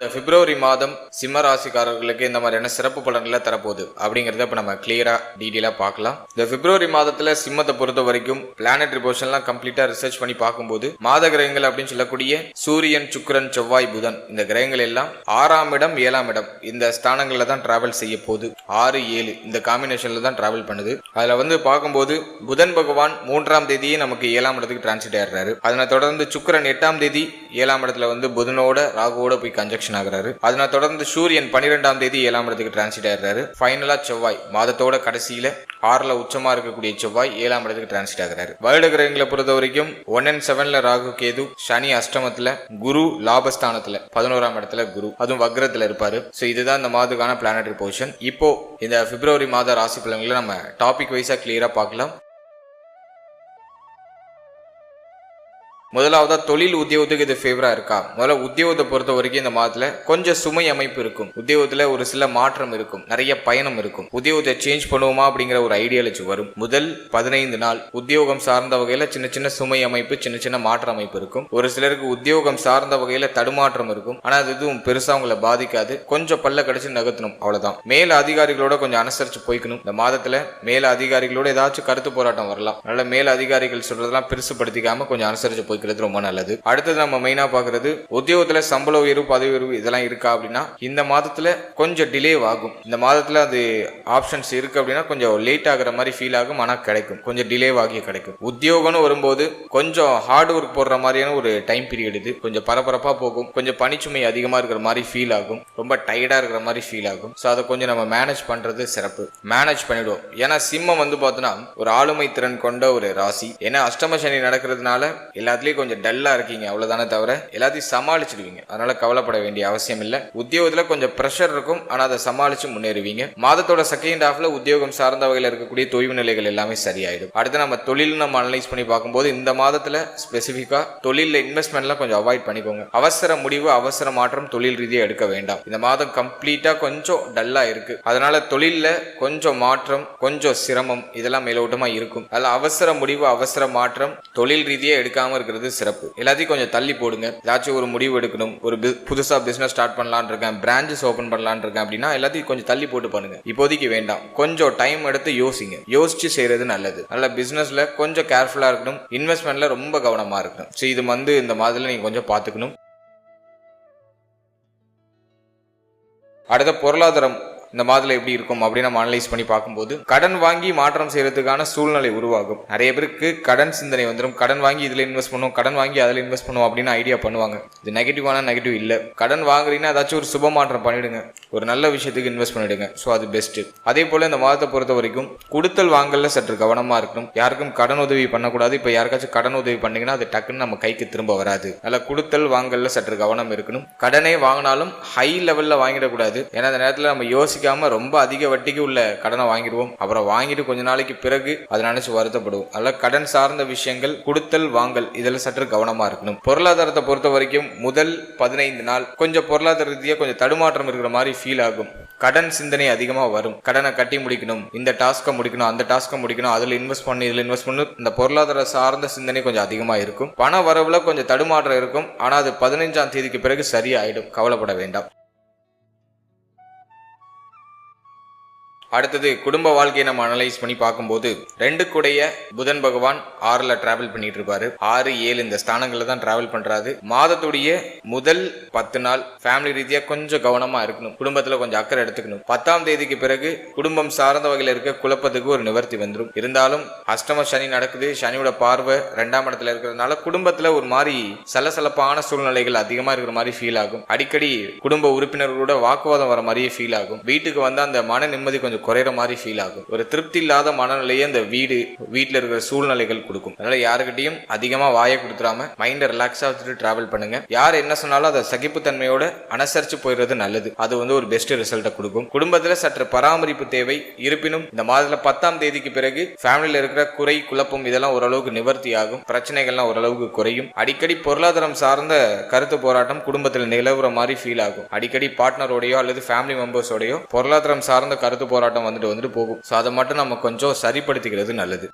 பிப்ரவரி மாதம் சிம்ம ராசிக்காரர்களுக்கு இந்த மாதிரியான சிறப்பு பலன்களை தரப்போகுது அப்படிங்கறத இப்ப நம்ம கிளியரா டீடைலா பார்க்கலாம். இந்த பிப்ரவரி மாதத்துல சிம்மத்தை பொறுத்த வரைக்கும் பிளானட்டரி பொசிஷன்லாம் கம்ப்ளீட்டா ரிசர்ச் பண்ணி பார்க்கும்போது மாத கிரகங்கள் அப்படின்னு சொல்லக்கூடிய சூரியன், சுக்கிரன், செவ்வாய், புதன் இந்த கிரகங்கள் எல்லாம் 6ஆம் இடம், 7ஆம் இடம் இந்த ஸ்தானங்கள்ல தான் டிராவல் செய்ய போகுது. 6, 7 இந்த காம்பினேஷன்ல தான் டிராவல் பண்ணுது. அதுல வந்து பார்க்கும்போது புதன் பகவான் 3ஆம் தேதியே நமக்கு 7ஆம் இடத்துக்கு டிரான்சிட் ஆயிடுறாரு. அதனை தொடர்ந்து சுக்கிரன் 8ஆம் தேதி 7ஆம் இடத்துல வந்து புதனோட ராகுவோட போய் கன்ஜெக்ஷன் ஆகிறாரு. அதனை தொடர்ந்து சூரியன் 12ஆம் தேதி 7ஆம் இடத்துக்கு டிரான்சிட் ஆகிறாரு. ஃபைனலா செவ்வாய் மாதத்தோட கடைசியில 6ல உச்சமா இருக்கக்கூடிய செவ்வாய் 7ஆம் இடத்துக்கு டிரான்சிட் ஆகிறாரு. வருட கிரகங்களை பொறுத்த வரைக்கும் 1 and 7ல ராகு கேது, சனி அஷ்டமத்துல, குரு லாபஸ்தானத்துல 11ஆம் இடத்துல குரு, அதுவும் வக்ரத்துல இருப்பாரு. இதுதான் இந்த மாதத்துக்கான பிளானட்டரி பொசிஷன். இப்போ இந்த பிப்ரவரி மாத ராசி பலன்களை நம்ம டாபிக் வைஸா கிளியரா பார்க்கலாம். முதலாவதா தொழில் உத்தியோகத்துக்கு இது ஃபேவரா இருக்கா? முதல்ல உத்தியோகத்தை பொறுத்த வரைக்கும் இந்த மாதத்துல கொஞ்சம் சுமை அமைப்பு இருக்கும். உத்தியோகத்துல ஒரு சில மாற்றம் இருக்கும், நிறைய பயணம் இருக்கும். உத்தியோகத்தை சேஞ்ச் பண்ணுவோமா அப்படிங்கிற ஒரு ஐடியாலஜி வரும். முதல் 15 நாள் உத்தியோகம் சார்ந்த வகையில சின்ன சின்ன சுமை அமைப்பு, சின்ன சின்ன மாற்ற அமைப்பு இருக்கும். ஒரு சிலருக்கு உத்தியோகம் சார்ந்த வகையில தடுமாற்றம் இருக்கும். ஆனா அது எதுவும் பெருசா உங்களை பாதிக்காது. கொஞ்சம் பல்ல கடிச்சு நகர்த்தணும், அவ்வளவுதான். மேல அதிகாரிகளோட கொஞ்சம் அனுசரிச்சு போய்க்கணும். இந்த மாதத்துல மேல அதிகாரிகளோட ஏதாச்சும் கருத்து போராட்டம் வரலாம். அதனால மேல அதிகாரிகள் சொல்றதெல்லாம் பெருசுபடுத்திக்காம கொஞ்சம் அனுசரிச்சு போய்க்கிறது ரொம்ப நல்லது. அடுத்தது நம்ம மெயினா பாக்குறது உத்தியோகத்துல சம்பள உயர்வு, பதவி உயர்வு இதெல்லாம் இருக்கா அப்படின்னா இந்த மாதத்துல கொஞ்சம் டிலே ஆகும். இந்த மாதத்துல அது ஆப்ஷன்ஸ் இருக்கு அப்படின்னா கொஞ்சம் லேட் ஆகுற மாதிரி ஃபீல் ஆகும். ஆனா கிடைக்கும், கொஞ்சம் டிலே ஆகி கிடைக்கும். உத்தியோகம்னு வரும்போது கொஞ்சம் ஹார்ட் ஒர்க் போடுற மாதிரியான ஒரு டைம் பீரியட் இது. கொஞ்சம் பரபரப்பா போகும், கொஞ்சம் பணிச்சுமை அதிகமா இருக்கிற மாதிரி ஃபீல் ஆகும், ரொம்ப டயர்டா இருக்கிற மாதிரி ஃபீல் ஆகும். ஸோ அதை கொஞ்சம் நம்ம மேனேஜ் பண்றது சிறப்பு. மேனேஜ் பண்ணிடுவோம். ஏன்னா சிம்மம் வந்து பார்த்தோன்னா ஒரு ஆளுமை திறன் கொண்ட ஒரு ராசி. ஏன்னா அஷ்டம சனி நடக்கிறதுனால எல்லாத்துலயும் கொஞ்சம் டல்லா இருக்கீங்க, அவ்வளவுதானே தவிர எல்லாத்தையும் சமாளிச்சிடுவீங்க. அதனால கவலைப்பட வேண்டிய அவசியம் இல்லை. உத்தியோகத்துல கொஞ்சம் பிரஷர் இருக்கும், ஆனா அதை சமாளிச்சு முன்னேறுவீங்க. மாதத்தோட செகண்ட் ஹாஃப்ல உத்தியோகம் சார்ந்த வகையில் இருக்கக்கூடிய தொய்வு நிலைகள் எல்லாமே சரியாயிடும். அடுத்து நம்ம தொழில் நம்ம அனலைஸ் பண்ணி பார்க்கும்போது இந்த மாதத்துல ஸ்பெசிபிக்கா தொழில இன்வெஸ்ட்மெண்ட்லாம் கொஞ்சம் அவாய்ட் பண்ணிக்கோங்க. அவசர முடிவு, அவசர மாற்றம் தொழில் ரீதியாக எடுக்க வேண்டாம். இந்த மாதம் கம்ப்ளீட்டா கொஞ்சம் டல்லா இருக்கு. அதனால தொழில்ல கொஞ்சம் மாற்றம், கொஞ்சம் சிரமம் இதெல்லாம் மேலோட்டமா இருக்கும். அதில் அவசர முடிவு, அவசர மாற்றம் தொழில் ரீதியாக எடுக்காம இருக்கிறது சிறப்பு. எல்லாத்தையும் கொஞ்சம் தள்ளி போடுங்க. ஏதாச்சும் ஒரு முடிவு எடுக்கணும், ஒரு புதுசா பிசினஸ் ஸ்டார்ட் பண்ணலான் இருக்கேன், பிரான்ச்சஸ் ஓபன் பண்ணலான் இருக்கேன் அப்படின்னா எல்லாத்தையும் கொஞ்சம் தள்ளி போட்டு பண்ணுங்க. இப்போதைக்கு வேண்டாம், கொஞ்சம் டைம் எடுத்து யோசிங்க. யோசிச்சு செய்யறது நல்லது. நல்ல பிசினஸ்ல கொஞ்சம் கேர்ஃபுல்லா இருக்கணும், இன்வெஸ்ட்மெண்ட்ல ரொம்ப கவனமா இருக்கணும். இது வந்து இந்த மாதிரி நீங்க கொஞ்சம் பாத்துக்கணும். அடுத்த பொருளாதாரம் இந்த மாதத்துல எப்படி இருக்கும் அப்படின்னு நம்ம அனலைஸ் பண்ணி பார்க்கும்போது கடன் வாங்கி மாற்றம் செய்யறதுக்கான சூழ்நிலை உருவாகும். நிறைய பேருக்கு கடன் சிந்தனை வந்துடும். கடன் வாங்கி இதுல இன்வெஸ்ட் பண்ணுவோம், கடன் வாங்கி அதுல இன்வெஸ்ட் பண்ணுவோம் அப்படின்னு ஐடியா பண்ணுவாங்க. இது நெகட்டிவான நெகட்டிவ் இல்ல. கடன் வாங்குறீங்கன்னா ஏதாச்சும் ஒரு சுப மாற்றம் பண்ணிடுங்க, ஒரு நல்ல விஷயத்துக்கு இன்வெஸ்ட் பண்ணிடுங்க. ஸோ அது பெஸ்ட். அதே போல இந்த மாதத்தை பொறுத்த வரைக்கும் கொடுத்தல் வாங்கல சற்று கவனமா இருக்கணும். யாருக்கும் கடன் உதவி பண்ணக்கூடாது. இப்ப யாருக்காச்சும் கடன் உதவி பண்ணீங்கன்னா அது டக்குன்னு நம்ம கைக்கு திரும்ப வராது. நல்ல கொடுத்தல் வாங்கல சற்று கவனம் இருக்கணும். கடனே வாங்கினாலும் ஹை லெவல்ல வாங்கிடக்கூடாது. ஏன்னா அந்த நேரத்தில் நம்ம யோசிக்காம ரொம்ப அதிக வட்டிக்கு உள்ள கடனை வாங்கிடுவோம். அப்புறம் வாங்கிட்டு கொஞ்ச நாளைக்கு பிறகு அதை நினைச்சு வருத்தப்படுவோம். அதனால கடன் சார்ந்த விஷயங்கள் கொடுத்தல் வாங்கல் இதில் சற்று கவனமா இருக்கணும். பொருளாதாரத்தை பொறுத்த வரைக்கும் முதல் 15 நாள் கொஞ்சம் பொருளாதார ரீதியாக கொஞ்சம் தடுமாற்றம் இருக்கிற மாதிரி ஃபீல் ஆகும். கடன் சிந்தனை அதிகமாக வரும். கடனை கட்டி முடிக்கணும், இந்த டாஸ்கை முடிக்கணும், அந்த டாஸ்கை முடிக்கணும், அதில் இன்வெஸ்ட் பண்ணி இதில் இன்வெஸ்ட் பண்ணி இந்த பொருளாதார சார்ந்த சிந்தனை கொஞ்சம் அதிகமாக இருக்கும். பண வரவுல கொஞ்சம் தடுமாற்றம் இருக்கும். ஆனால் அது 15ஆம் தேதிக்கு பிறகு சரியாயிடும். கவலைப்பட வேண்டாம். அடுத்தது குடும்ப வாழ்க்கையை நம்ம அனலைஸ் பண்ணி பார்க்கும்போது 2 கூடைய புதன் பகவான் 6ல் டிராவல் பண்ணிட்டு இருப்பாரு. 6, 7 இந்த ஸ்தானங்கள்ல தான் டிராவல் பண்றாரு. மாதத்துடைய முதல் 10 நாள் ஃபேமிலி ரீதியா கொஞ்சம் கவனமா இருக்கணும். குடும்பத்துல கொஞ்சம் அக்கறை எடுத்துக்கணும். 10ஆம் தேதிக்கு பிறகு குடும்பம் சார்ந்த வகையில இருக்க குழப்பத்துக்கு ஒரு நிவர்த்தி வந்துடும். இருந்தாலும் அஷ்டம சனி நடக்குது. சனியோட பார்வை 2ஆம் இடத்துல இருக்கிறதுனால குடும்பத்துல ஒரு மாதிரி சலசலப்பான சூழ்நிலைகள் அதிகமா இருக்கிற மாதிரி ஃபீல் ஆகும். அடிக்கடி குடும்ப உறுப்பினர்களோட வாக்குவாதம் வர மாதிரியே ஃபீல் ஆகும். வீட்டுக்கு வந்து அந்த மன நிம்மதி கொஞ்சம் குறையிற மாதிரி ஃபீல் ஆகும். ஒரு திருப்தி இல்லாத மனநிலையை அந்த வீட்டில் இருக்கிற சூழ்நிலைகள் கொடுக்கும். அதனால யாருக்கிட்டையும் அதிகமா வாயை கொடுத்துடாம மைண்டை ரிலாக்ஸா வச்சுட்டு டிராவல் பண்ணுங்க. யார் என்ன சொன்னாலும் அதை சகிப்புத்தன்மையோட அனுசரிச்சு போயிடுறது நல்லது. அது வந்து ஒரு பெஸ்ட் ரிசல்ட்டை கொடுக்கும். குடும்பத்துல சற்று பராமரிப்பு தேவை. இருப்பினும் இந்த மாதத்துல 10ஆம் தேதிக்கு பிறகு ஃபேமிலியில இருக்கிற குறை குழப்பம் இதெல்லாம் ஓரளவுக்கு நிவர்த்தி ஆகும். பிரச்சனைகள்லாம் ஓரளவுக்கு குறையும். அடிக்கடி பொருளாதாரம் சார்ந்த கருத்து போராட்டம் குடும்பத்தில் நிலவுற மாதிரி ஃபீல் ஆகும். அடிக்கடி பார்ட்னரோடையோ அல்லது ஃபேமிலி மெம்பர்ஸோடையோ பொருளாதாரம் சார்ந்த கருத்து போராட்டம் வந்துட்டு போகும். சோ அதை மட்டும் நம்ம கொஞ்சம் சரிப்படுத்திக்கிறது நல்லது.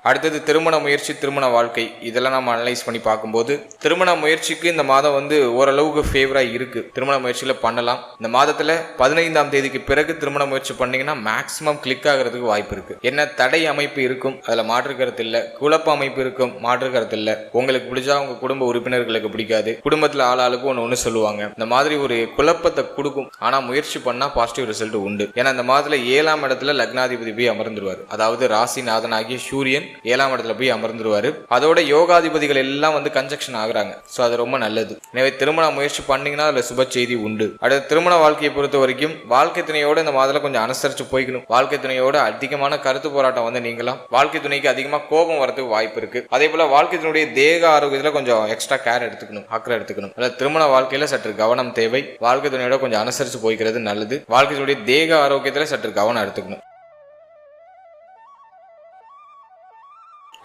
அடுத்தது திருமண முயற்சி, திருமண வாழ்க்கை இதெல்லாம் நம்ம அனலைஸ் பண்ணி பார்க்கும்போது திருமண முயற்சிக்கு இந்த மாதம் வந்து ஓரளவுக்கு ஃபேவரா இருக்கு. திருமண முயற்சியில பண்ணலாம். இந்த மாதத்துல 15ஆம் தேதிக்கு பிறகு திருமண முயற்சி பண்ணீங்கன்னா மேக்சிமம் கிளிக் ஆகிறதுக்கு வாய்ப்பு இருக்கு. என்ன தடை அமைப்பு இருக்கும், அதுல மாற்று கருத்து இல்ல. குழப்ப அமைப்பு இருக்கும், மாற்று கருத்து இல்ல. உங்களுக்கு பிடிச்சா உங்க குடும்ப உறுப்பினர்களுக்கு பிடிக்காது. குடும்பத்துல ஆளாளுக்கு ஒன்னு சொல்லுவாங்க. இந்த மாதிரி ஒரு குழப்பத்தை கொடுக்கும். ஆனா முயற்சி பண்ணா பாசிட்டிவ் ரிசல்ட் உண்டு. ஏன்னா இந்த மாதத்துல 7ஆம் இடத்துல லக்னாதிபதி போய் அமர்ந்துருவார். அதாவது ராசிநாதன் ஆகிய சூரியன் 7ஆம் இடத்துல போய் அமர்ந்துருவாரு. அதோட யோகாதிபதிகள் எல்லாம் வந்து கன்ஜெக்ஷன் ஆகுறாங்க. சோ அது ரொம்ப நல்லது. எனவே திருமண முயற்சி பண்ணீங்கன்னா அதுல சுப செய்தி உண்டு. அடுத்த திருமண வாழ்க்கையை பொறுத்த வரைக்கும் வாழ்க்கை துணையோட இந்த மாதத்துல கொஞ்சம் அனுசரிச்சு போய்க்கணும். வாழ்க்கை துணையோட அதிகமான கருத்து போராட்டம் வந்து நீங்களாம். வாழ்க்கை துணைக்கு அதிகமா கோபம் வரதுக்கு வாய்ப்பு இருக்கு. அதே போல வாழ்க்கை துணையுடைய தேக ஆரோக்கியத்துல கொஞ்சம் எக்ஸ்ட்ரா கேர் எடுத்துக்கணும், அக்கறை எடுத்துக்கணும். அதாவது திருமண வாழ்க்கையில சற்று கவனம் தேவை. வாழ்க்கை துணையோட கொஞ்சம் அனுசரிச்சு போய்க்கிறது நல்லது. வாழ்க்கை துணையுடைய தேக ஆரோக்கியத்துல சற்று கவனம் எடுத்துக்கணும்.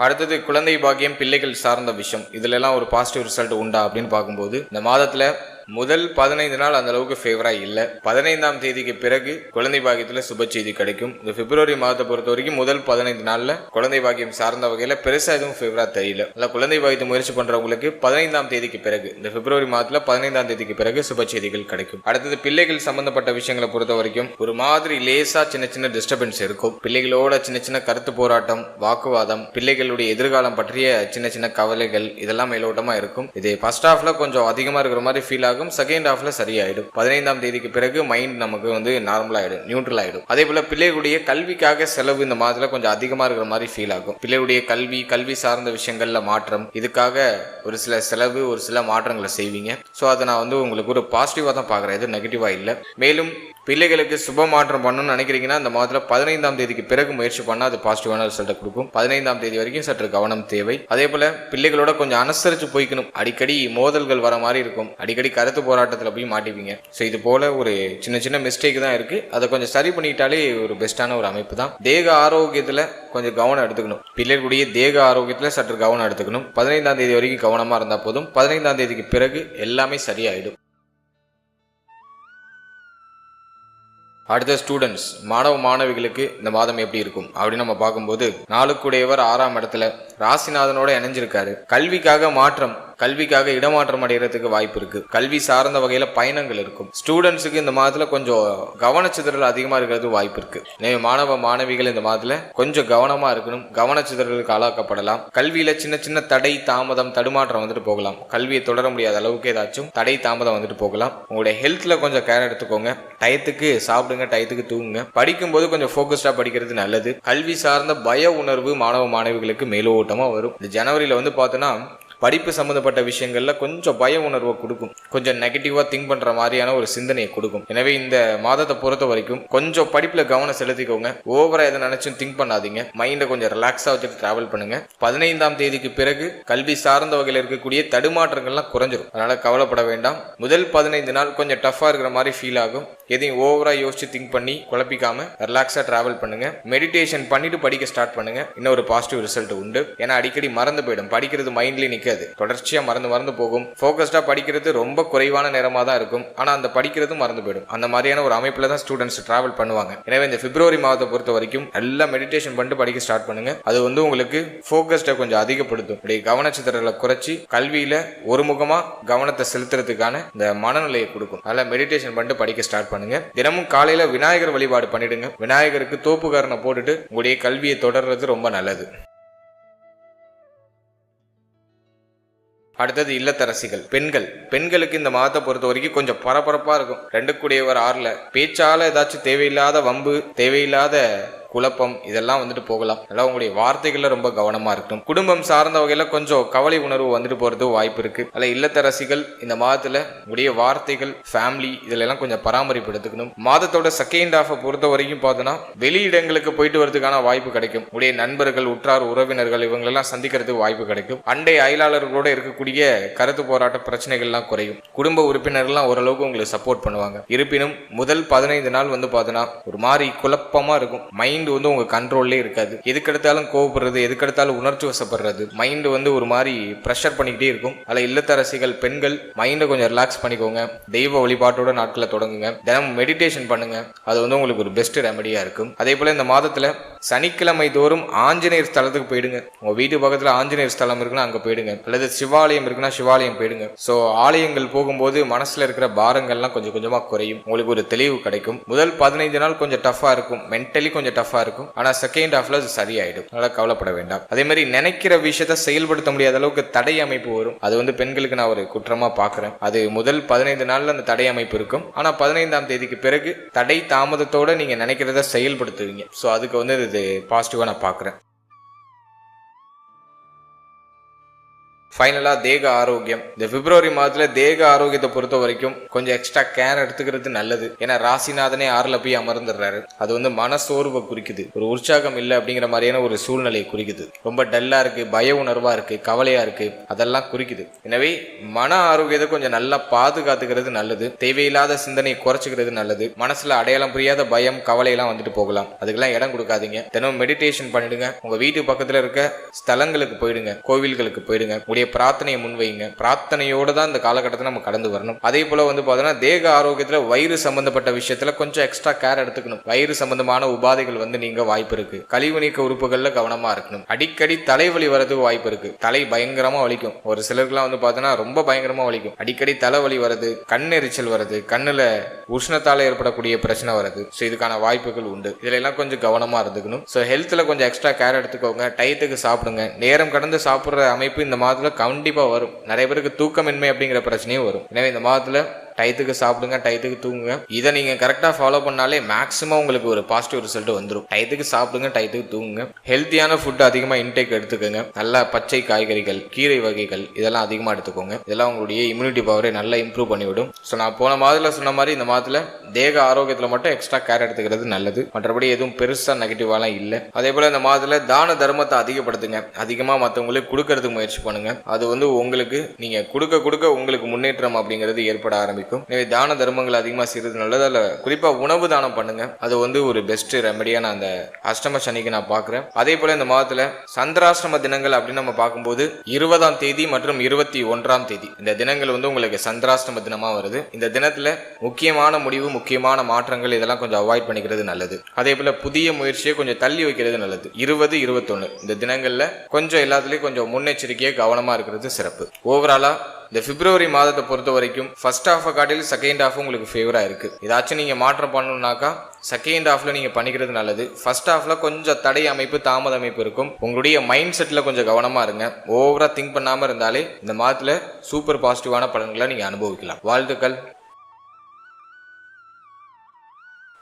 அடுத்தது குழந்தை பாக்கியம், பிள்ளைகள் சார்ந்த விஷயம். இதுல எல்லாம் ஒரு பாசிட்டிவ் ரிசல்ட் உண்டா அப்படின்னு பார்க்கும்போது இந்த மாதத்துல முதல் 15 நாள் அந்த அளவுக்கு ஃபேவரா இல்ல. 15ஆம் தேதிக்கு பிறகு குழந்தை பாக்கியத்துல சுப செய்தி கிடைக்கும். இந்த பிப்ரவரி மாதத்தை பொறுத்த வரைக்கும் முதல் 15 நாள்ல குழந்தை பாக்கியம் சார்ந்த வகையில பெருசா எதுவும் ஃபேவரா தெரியல. குழந்தை பாக்கியத்தை முயற்சி பண்றவங்களுக்கு 15ஆம் தேதிக்கு பிறகு இந்த பிப்ரவரி மாதத்துல 15ஆம் தேதிக்கு பிறகு சுப செய்திகள் கிடைக்கும். அடுத்தது பிள்ளைகள் சம்பந்தப்பட்ட விஷயங்களை பொறுத்த வரைக்கும் ஒரு மாதிரி லேசா சின்ன சின்ன டிஸ்டர்பன்ஸ் இருக்கும். பிள்ளைகளோட சின்ன சின்ன கருத்து போராட்டம், வாக்குவாதம், பிள்ளைகளுடைய எதிர்காலம் பற்றிய சின்ன சின்ன கவலைகள் இதெல்லாம் மேலோட்டமா இருக்கும். இது ஃபர்ஸ்ட் ஹாஃப்ல கொஞ்சம் அதிகமா இருக்கிற மாதிரி ஃபீல் ஆகும். செகண்ட் ஹாஃப்ல சரியாயிடும். 15ஆம் தேதிக்கு பிறகு மைண்ட் நமக்கு வந்து நார்மல் ஆயிடும், நியூட்ரல் ஆயிடும். அதே போல பிள்ளைகளுடைய கல்விக்காக செலவு இந்த மாதத்துல கொஞ்சம் அதிகமா இருக்கிற மாதிரி ஃபீல் ஆகும். பிள்ளைகளுடைய கல்வி சார்ந்த விஷயங்கள்ல மாற்றம், இதுக்காக ஒரு சில செலவு, ஒரு சில மாற்றங்களை செய்வீங்க. ஸோ அதை நான் வந்து உங்களுக்கு ஒரு பாசிட்டிவா தான் பாக்குறேன், இது நெகட்டிவா இல்லை. மேலும் பிள்ளைகளுக்கு சுப மாற்றம் பண்ணணும்னு நினைக்கிறீங்கன்னா இந்த மாதத்துல 15ஆம் தேதிக்கு பிறகு முயற்சி பண்ணா அது பாசிட்டிவான ரிசல்ட்டை கொடுக்கும். 15ஆம் தேதி வரைக்கும் சற்று கவனம் தேவை. அதே போல பிள்ளைகளோட கொஞ்சம் அனுசரிச்சு போய்க்கணும். அடிக்கடி மோதல்கள் வர மாதிரி இருக்கும். அடிக்கடி கருத்து போராட்டத்துல போய் மாட்டிப்பீங்க. ஸோ இது போல ஒரு சின்ன சின்ன மிஸ்டேக் தான் இருக்கு. அதை கொஞ்சம் சரி பண்ணிட்டாலே ஒரு பெஸ்டான ஒரு அமைப்பு தான். தேக ஆரோக்கியத்துல கொஞ்சம் கவனம் எடுத்துக்கணும். பிள்ளைகளுடைய தேக ஆரோக்கியத்துல சற்று கவனம் எடுத்துக்கணும். 15ஆம் தேதி வரைக்கும் கவனமா இருந்தா போதும். 15ஆம் தேதிக்கு பிறகு எல்லாமே சரியாயிடும். அடுத்த ஸ்டூடெண்ட்ஸ், மாணவ மாணவிகளுக்கு இந்த மாதம் எப்படி இருக்கும் அப்படின்னு நம்ம பார்க்கும்போது 4 கூடையவர் 6ஆம் இடத்துல ராசிநாதனோட இணைஞ்சிருக்காரு. கல்விக்காக மாற்றம், கல்விக்காக இடமாற்றம் அடைகிறதுக்கு வாய்ப்பு இருக்கு. கல்வி சார்ந்த வகையில பயணங்கள் இருக்கும். ஸ்டூடெண்ட்ஸுக்கு இந்த மாதத்துல கொஞ்சம் கவனச்சிதறல் அதிகமா இருக்கிறது வாய்ப்பு இருக்கு. எனவே மாணவ மாணவிகள் இந்த மாதத்துல கொஞ்சம் கவனமா இருக்கணும். கவனச்சிதறலுக்கு ஆளாக்கப்படலாம். கல்வியில சின்ன சின்ன தடை தாமதம் தடுமாற்றம் வந்துட்டு போகலாம். கல்வியை தொடர முடியாத அளவுக்கு ஏதாச்சும் தடை தாமதம் வந்துட்டு போகலாம். உங்களுடைய ஹெல்த்ல கொஞ்சம் கேர் எடுத்துக்கோங்க. டயத்துக்கு சாப்பிடுங்க, டயத்துக்கு தூங்குங்க. படிக்கும்போது கொஞ்சம் ஃபோக்கஸ்டா படிக்கிறது நல்லது. கல்வி சார்ந்த பய உணர்வு மாணவ மாணவிகளுக்கு மேலோட்டமா வரும். இந்த ஜனவரியில வந்து பார்த்தோன்னா படிப்பு சம்பந்தப்பட்ட விஷயங்கள்ல கொஞ்சம் பய உணர்வை கொடுக்கும். கொஞ்சம் நெகட்டிவா திங்க் பண்ற மாதிரியான ஒரு சிந்தனையை கொடுக்கும். எனவே இந்த மாதத்தை பொறுத்த வரைக்கும் கொஞ்சம் படிப்புல கவனம் செலுத்திக்கோங்க. ஓவரா எதை நினைச்சும் திங்க் பண்ணாதீங்க. மைண்டை கொஞ்சம் ரிலாக்ஸா வச்சுட்டு டிராவல் பண்ணுங்க. 15ஆம் தேதிக்கு பிறகு கல்வி சார்ந்த வகையில் இருக்கக்கூடிய தடுமாற்றங்கள்லாம் குறைஞ்சிரும். அதனால கவலைப்பட வேண்டாம். முதல் 15 நாள் கொஞ்சம் டஃபா இருக்கிற மாதிரி ஃபீல் ஆகும். எதையும் ஓவரா யோசிச்சு திங்க் பண்ணி குழப்பிக்காம ரிலாக்ஸா டிராவல் பண்ணுங்க. மெடிடேஷன் பண்ணிட்டு படிக்க ஸ்டார்ட் பண்ணுங்க. இன்னும் ஒரு பாசிட்டிவ் ரிசல்ட் உண்டு. ஏன்னா அடிக்கடி மறந்து போயிடும். படிக்கிறது மைண்ட்லயே நிக்காது, தொடர்ச்சியா மறந்து போகும். ஃபோக்கஸ்டா படிக்கிறது ரொம்ப குறைவான நேரமா தான் இருக்கும். ஆனா அந்த படிக்கிறது மறந்து போயிடும். அந்த மாதிரியான ஒரு அமைப்புல தான் ஸ்டூடெண்ட்ஸ் டிராவல் பண்ணுவாங்க. எனவே இந்த பிப்ரவரி மாதத்தை பொறுத்த வரைக்கும் நல்லா மெடிடேஷன் பண்ணிட்டு படிக்க ஸ்டார்ட் பண்ணுங்க. அது வந்து உங்களுக்கு ஃபோக்கஸ்டை கொஞ்சம் அதிகப்படுத்தும். இப்படி கவனச்சிதறலை குறைச்சி கல்வியில ஒருமுகமா கவனத்தை செலுத்துறதுக்கான இந்த மனநிலையை கொடுக்கும். நல்லா மெடிடேஷன் பண்ணிட்டு படிக்க ஸ்டார்ட் பண்ணுங்க. தினமும் காலையில விநாயகர் வழிபாடு பண்ணிடுங்க. விநாயகருக்கு தோப்புக்காரனை போட்டுட்டு உங்களுடைய கல்வியை தொடர்றது ரொம்ப நல்லது. அடுத்தது இல்லத்தரசிகள், பெண்களுக்கு இந்த மாதத்தை பொறுத்த வரைக்கும் கொஞ்சம் பரபரப்பா இருக்கும். 2 கூடியவர் 6ல பேச்சால ஏதாச்சும் தேவையில்லாத வம்பு, தேவையில்லாத குழப்பம் இதெல்லாம் வந்துட்டு போகலாம். அதெல்லாம் உங்களுடைய வார்த்தைகள்ல ரொம்ப கவனமா இருக்கணும். குடும்பம் சார்ந்த வகையில கொஞ்சம் கவலை உணர்வு வந்துட்டு போறது வாய்ப்பு இருக்கு. அதில் இல்லத்தரசிகள் இந்த மாதத்துல உங்களுடைய வார்த்தைகள், ஃபேமிலி இதுல எல்லாம் கொஞ்சம் பராமரிப்பு எடுத்துக்கணும். மாதத்தோட செகண்ட் ஹாஃபை பொறுத்த வரைக்கும் பார்த்தோன்னா வெளியிடங்களுக்கு போயிட்டு வரதுக்கான வாய்ப்பு கிடைக்கும். உங்களுடைய நண்பர்கள், உற்றார் உறவினர்கள் இவங்களெல்லாம் சந்திக்கிறதுக்கு வாய்ப்பு கிடைக்கும். அண்டை அயலாளர்களோட இருக்கக்கூடிய கருத்து போராட்ட பிரச்சனைகள்லாம் குறையும். குடும்ப உறுப்பினர்கள்லாம் ஓரளவுக்கு உங்களுக்கு சப்போர்ட் பண்ணுவாங்க. இருப்பினும் முதல் 15 நாள் வந்து பார்த்தோன்னா ஒரு மாதிரி குழப்பமா இருக்கும். மைண்ட் வந்து உங்க கண்ட்ரோல்லே இருக்காது. எதுக்கெடுத்தாலும் கோவப்படுறது, எதுக்கெடுத்தாலும் உணர்ச்சி வசப்படுறது, மைண்ட் வந்து ஒரு மாதிரி ப்ரெஷர் பண்ணிக்கிட்டே இருக்கும். அதில் இல்லத்தரசிகள் பெண்கள் மைண்டை கொஞ்சம் ரிலாக்ஸ் பண்ணிக்கோங்க. தெய்வ வழிபாட்டோட நாட்களை தொடங்குங்க. தினமும் மெடிடேஷன் பண்ணுங்க. அது வந்து உங்களுக்கு ஒரு பெஸ்ட் ரெமடியா இருக்கும். அதே போல இந்த மாதத்துல சனிக்கிழமை தோறும் ஆஞ்சநேயர் ஸ்தலத்துக்கு போயிடுங்க. உங்க வீட்டு பக்கத்துல ஆஞ்சநேயர் ஸ்தலம் இருக்குன்னா அங்க போயிடுங்க. அல்லது சிவாலயம் இருக்குன்னா சிவாலயம் போயிடுங்க. ஸோ ஆலயங்கள் போகும்போது மனசுல இருக்கிற பாரங்கள்லாம் கொஞ்சம் கொஞ்சமா குறையும். உங்களுக்கு ஒரு தெளிவு கிடைக்கும். முதல் 15 நாள் கொஞ்சம் டஃபா இருக்கும். மென்டலி கொஞ்சம் டஃபா இருக்கும். ஆனா செகண்ட் ஹாஃப்ல அது சரியாயிடும். அதனால கவலைப்பட வேண்டாம். அதே மாதிரி நினைக்கிற விஷயத்தை செயல்படுத்த முடியாத அளவுக்கு தடை அமைப்பு வரும். அது வந்து பெண்களுக்கு நான் ஒரு குற்றமா பாக்குறேன். அது முதல் 15 நாள்ல அந்த தடை அமைப்பு இருக்கும். ஆனா 15ஆம் தேதிக்கு பிறகு தடை தாமதத்தோட நீங்க நினைக்கிறத செயல்படுத்துவீங்க. ஸோ அதுக்கு வந்து இது பாசிட்டிவா நான் பாக்குறேன். ஃபைனலா தேக ஆரோக்கியம். இந்த பிப்ரவரி மாதத்துல தேக ஆரோக்கியத்தை பொறுத்த வரைக்கும் கொஞ்சம் எக்ஸ்ட்ரா கேர் எடுத்துக்கிறது நல்லது. ஏன்னா ராசிநாதனே 6ல போய் அமர்ந்துடுறாரு. அது வந்து மனசோர்வை குறிக்குது. ஒரு உற்சாகம் இல்லை அப்படிங்கிற மாதிரியான ஒரு சூழ்நிலையை குறிக்குது. ரொம்ப டல்லா இருக்கு, பய உணர்வா இருக்கு, கவலையா இருக்கு, அதெல்லாம் குறிக்குது. எனவே மன ஆரோக்கியத்தை கொஞ்சம் நல்லா பாதுகாத்துக்கிறது நல்லது. தேவையில்லாத சிந்தனையை குறைச்சிக்கிறது நல்லது. மனசுல அடையாளம் புரியாத பயம், கவலை எல்லாம் வந்துட்டு போகலாம். அதுக்கெல்லாம் இடம் கொடுக்காதீங்க. தினமும் மெடிடேஷன் பண்ணிடுங்க. உங்க வீட்டு பக்கத்துல இருக்க ஸ்தலங்களுக்கு போயிடுங்க, கோவில்களுக்கு போயிடுங்க. பிரார்த்தனையை முன்வைங்க. பிரார்த்தனையோட தான் இந்த காலகட்டத்தை நம்ம கடந்து வரணும். அதே போல வந்து பார்த்தீங்கன்னா தேக ஆரோக்கியத்துல வயிறு சம்பந்தப்பட்ட விஷயத்துல கொஞ்சம் எக்ஸ்ட்ரா கேர் எடுத்துக்கணும். வயிறு சம்பந்தமான உபாதைகள் வந்து நீங்க வாய்ப்பு இருக்கு. கழிவு நீக்க உறுப்புகள்ல கவனமா இருக்கணும். அடிக்கடி தலைவலி வரதுக்கு வாய்ப்பு இருக்கு. தலை பயங்கரமா வலிக்கும். ஒரு சிலருக்குலாம் வந்து பார்த்தீங்கன்னா ரொம்ப பயங்கரமா வலிக்கும். அடிக்கடி தலைவலி வருது, கண்ணெரிச்சல் வருது, கண்ணுல உஷ்ணத்தால ஏற்படக்கூடிய பிரச்சனை வருது. ஸோ இதுக்கான வாய்ப்புகள் உண்டு. இதுல எல்லாம் கொஞ்சம் கவனமா இருந்துக்கணும். ஸோ ஹெல்த்ல கொஞ்சம் எக்ஸ்ட்ரா கேர் எடுத்துக்கோங்க. டயத்துக்கு சாப்பிடுங்க. நேரம் கடந்து சாப்பிடுற அமைப்பு இந்த மாதத்துல கண்டிப்பா வரும். நிறைய பேருக்கு தூக்கமின்மை அப்படிங்கிற பிரச்சனையும் வரும். எனவே இந்த மாதத்துல டயத்துக்கு சாப்பிடுங்க, டயத்துக்கு தூங்குங்க. இதை நீங்க கரெக்டா ஃபாலோ பண்ணாலே மேக்ஸிமம் உங்களுக்கு ஒரு பாசிட்டிவ் ரிசல்ட் வந்துடும். டயத்துக்கு சாப்பிடுங்க, டயத்துக்கு தூங்குங்க. ஹெல்த்தியான ஃபுட் அதிகமா இன்டேக் எடுத்துக்கோங்க. நல்ல பச்சை காய்கறிகள், கீரை வகைகள் இதெல்லாம் அதிகமா எடுத்துக்கோங்க. இதெல்லாம் உங்களுடைய இம்யூனிட்டி பவரை நல்லா இம்ப்ரூவ் பண்ணிவிடும். ஸோ நான் போன மாதத்துல சொன்ன மாதிரி இந்த மாதத்துல தேக ஆரோக்கியத்துல மட்டும் எக்ஸ்ட்ரா கேர் எடுத்துக்கிறது நல்லது. மற்றபடி எதுவும் பெருசா நெகட்டிவாலாம் இல்லை. அதே போல இந்த மாதத்துல தான தர்மத்தை அதிகப்படுத்துங்க. அதிகமா மற்றவங்களுக்கு கொடுக்கறதுக்கு முயற்சி பண்ணுங்க. அது வந்து உங்களுக்கு நீங்க கொடுக்க உங்களுக்கு முன்னேற்றம் அப்படிங்கிறது ஏற்பட ஆரம்பிக்கும். இருக்கும். எனவே தான தர்மங்கள் அதிகமா செய்யறது நல்லது. அதுல குறிப்பா உணவு தானம் பண்ணுங்க. அது வந்து ஒரு பெஸ்ட் ரெமடியா நான் அந்த அஷ்டம சனிக்கு நான் பாக்குறேன். அதே போல இந்த மாதத்துல சந்திராஷ்டம தினங்கள் அப்படின்னு நம்ம பார்க்கும்போது 20ஆம் தேதி மற்றும் 21ஆம் தேதி இந்த தினங்கள் வந்து உங்களுக்கு சந்திராஷ்டம தினமா வருது. இந்த தினத்துல முக்கியமான முடிவு, முக்கியமான மாற்றங்கள் இதெல்லாம் கொஞ்சம் அவாய்ட் பண்ணிக்கிறது நல்லது. அதே போல புதிய முயற்சியை கொஞ்சம் தள்ளி வைக்கிறது நல்லது. 20, 21 இந்த தினங்கள்ல கொஞ்சம் எல்லாத்துலயும் கொஞ்சம் முன்னெச்சரிக்கையா கவனமா இருக்கிறது சிறப்பு. ஓவராலா இந்த பிப்ரவரி மாதத்தை பொறுத்த வரைக்கும் ஃபர்ஸ்ட் ஹாஃபை காட்டிலும் செகண்ட் ஹாஃப் உங்களுக்கு ஃபேவரா இருக்கு. ஏதாச்சும் நீங்க மாற்றம் பண்ணணும்னாக்கா செகண்ட் ஹாஃப்ல நீங்க பண்ணிக்கிறது நல்லது. ஃபர்ஸ்ட் ஹாஃப்ல கொஞ்சம் தடை அமைப்பு, தாமத அமைப்பு இருக்கும். உங்களுடைய மைண்ட் செட்ல கொஞ்சம் கவனமா இருங்க. ஓவரா திங்க் பண்ணாம இருந்தாலே இந்த மாதத்துல சூப்பர் பாசிட்டிவான பலன்களை நீங்க அனுபவிக்கலாம். வாழ்த்துக்கள்.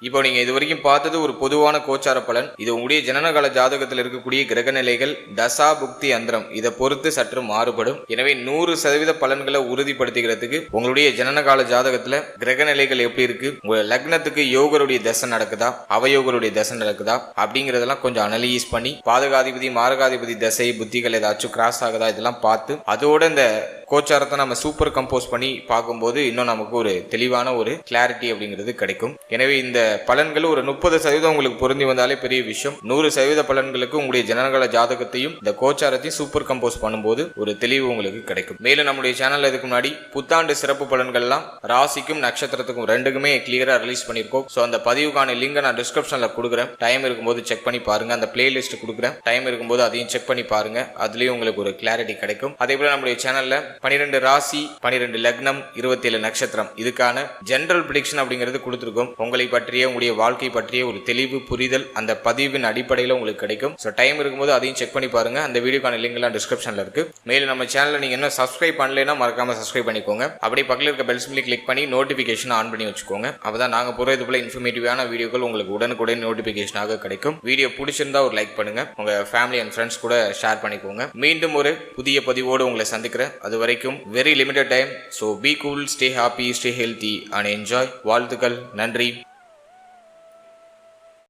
இப்போ நீங்க இது வரைக்கும் பார்த்தது ஒரு பொதுவான கோச்சார பலன். இது உங்களுடைய ஜனனகால ஜாதகத்தில் இருக்கக்கூடிய கிரக நிலைகள், தசா புக்தி அந்தரம் இதை பொறுத்து சற்று மாறுபடும். எனவே 100% பலன்களை உறுதிப்படுத்திக்கிறதுக்கு உங்களுடைய ஜனனகால ஜாதகத்துல கிரக நிலைகள் எப்படி இருக்கு, உங்க லக்னத்துக்கு யோகருடைய தசை நடக்குதா, அவயோகருடைய தசை நடக்குதா அப்படிங்கறதெல்லாம் கொஞ்சம் அனலைஸ் பண்ணி பாதகாதிபதி மாரகாதிபதி தசை புத்திகள் ஏதாச்சும் கிராஸ் ஆகுதா இதெல்லாம் பார்த்து அதோட இந்த கோச்சாரத்தை நம்ம சூப்பர் கம்போஸ் பண்ணி பார்க்கும்போது இன்னும் நமக்கு ஒரு தெளிவான ஒரு கிளாரிட்டி அப்படிங்கிறது கிடைக்கும். எனவே இந்த பலன்கள் ஒரு 30% உங்களுக்கு பொருந்தி வந்தாலே பெரிய விஷயம். 100% பலன்களுக்கு உங்களுடைய ஜனனகால ஜாதகத்தையும் இந்த கோச்சாரத்தையும் சூப்பர் கம்போஸ் பண்ணும்போது ஒரு தெளிவு உங்களுக்கு கிடைக்கும். மேலும் நம்முடைய சேனல்ல இதுக்கு முன்னாடி புத்தாண்டு சிறப்பு பலன்கள்லாம் ராசிக்கும் நட்சத்திரத்துக்கும் ரெண்டுக்குமே கிளியரா ரிலீஸ் பண்ணிருக்கோம். ஸோ அந்த பதிவுக்கான லிங்கை நான் டிஸ்கிரிப்ஷன்ல கொடுக்குறேன். டைம் இருக்கும்போது செக் பண்ணி பாருங்க. அந்த பிளேலிஸ்ட் கொடுக்குறேன். டைம் இருக்கும்போது அதையும் செக் பண்ணி பாருங்க. அதுலயும் உங்களுக்கு ஒரு கிளாரிட்டி கிடைக்கும். அதே போல நம்முடைய சேனல்ல 12 ராசி, 12 லக்னம், 27 நட்சத்திரம் இதுக்கான ஜெனரல் ப்ரெடிக்ஷன் அப்படிங்கிறது கொடுத்துருக்கோம். உங்களை பற்றிய, உங்களுடைய வாழ்க்கை பற்றிய ஒரு தெளிவு புரிதல் அந்த பதிவின் அடிப்படையில் உங்களுக்கு கிடைக்கும். ஸோ டைம் இருக்கும்போது அதையும் செக் பண்ணி பாருங்க. அந்த வீடியோக்கான லிங்க் எல்லாம் டிஸ்கிரிப்ஷன்ல இருக்கு. மேலும் நம்ம சேனலை நீங்க என்ன சப்ஸ்கிரைப் பண்ணலைன்னா மறக்காம சப்ஸ்கிரைப் பண்ணிக்கோங்க. அப்படியே பக்கத்தில் இருக்க பெல் சிம்பிளை கிளிக் பண்ணி நோட்டிபிகேஷன் ஆன் பண்ணி வச்சுக்கோங்க. அப்பதான் நாங்க போற இது போல இன்ஃபர்மேட்டிவான வீடியோக்கள் உங்களுக்கு உடனுக்குடன் நோட்டிபிகேஷனாக கிடைக்கும். வீடியோ பிடிச்சிருந்தா ஒரு லைக் பண்ணுங்க. உங்க ஃபேமிலி அண்ட் ஃப்ரெண்ட்ஸ் கூட ஷேர் பண்ணிக்கோங்க. மீண்டும் ஒரு புதிய பதிவோடு உங்களை சந்திக்கிறேன். அது வரைக்கும் very limited time, so be cool, stay happy, stay healthy and enjoy. வாழ்த்துக்கள். நன்றி.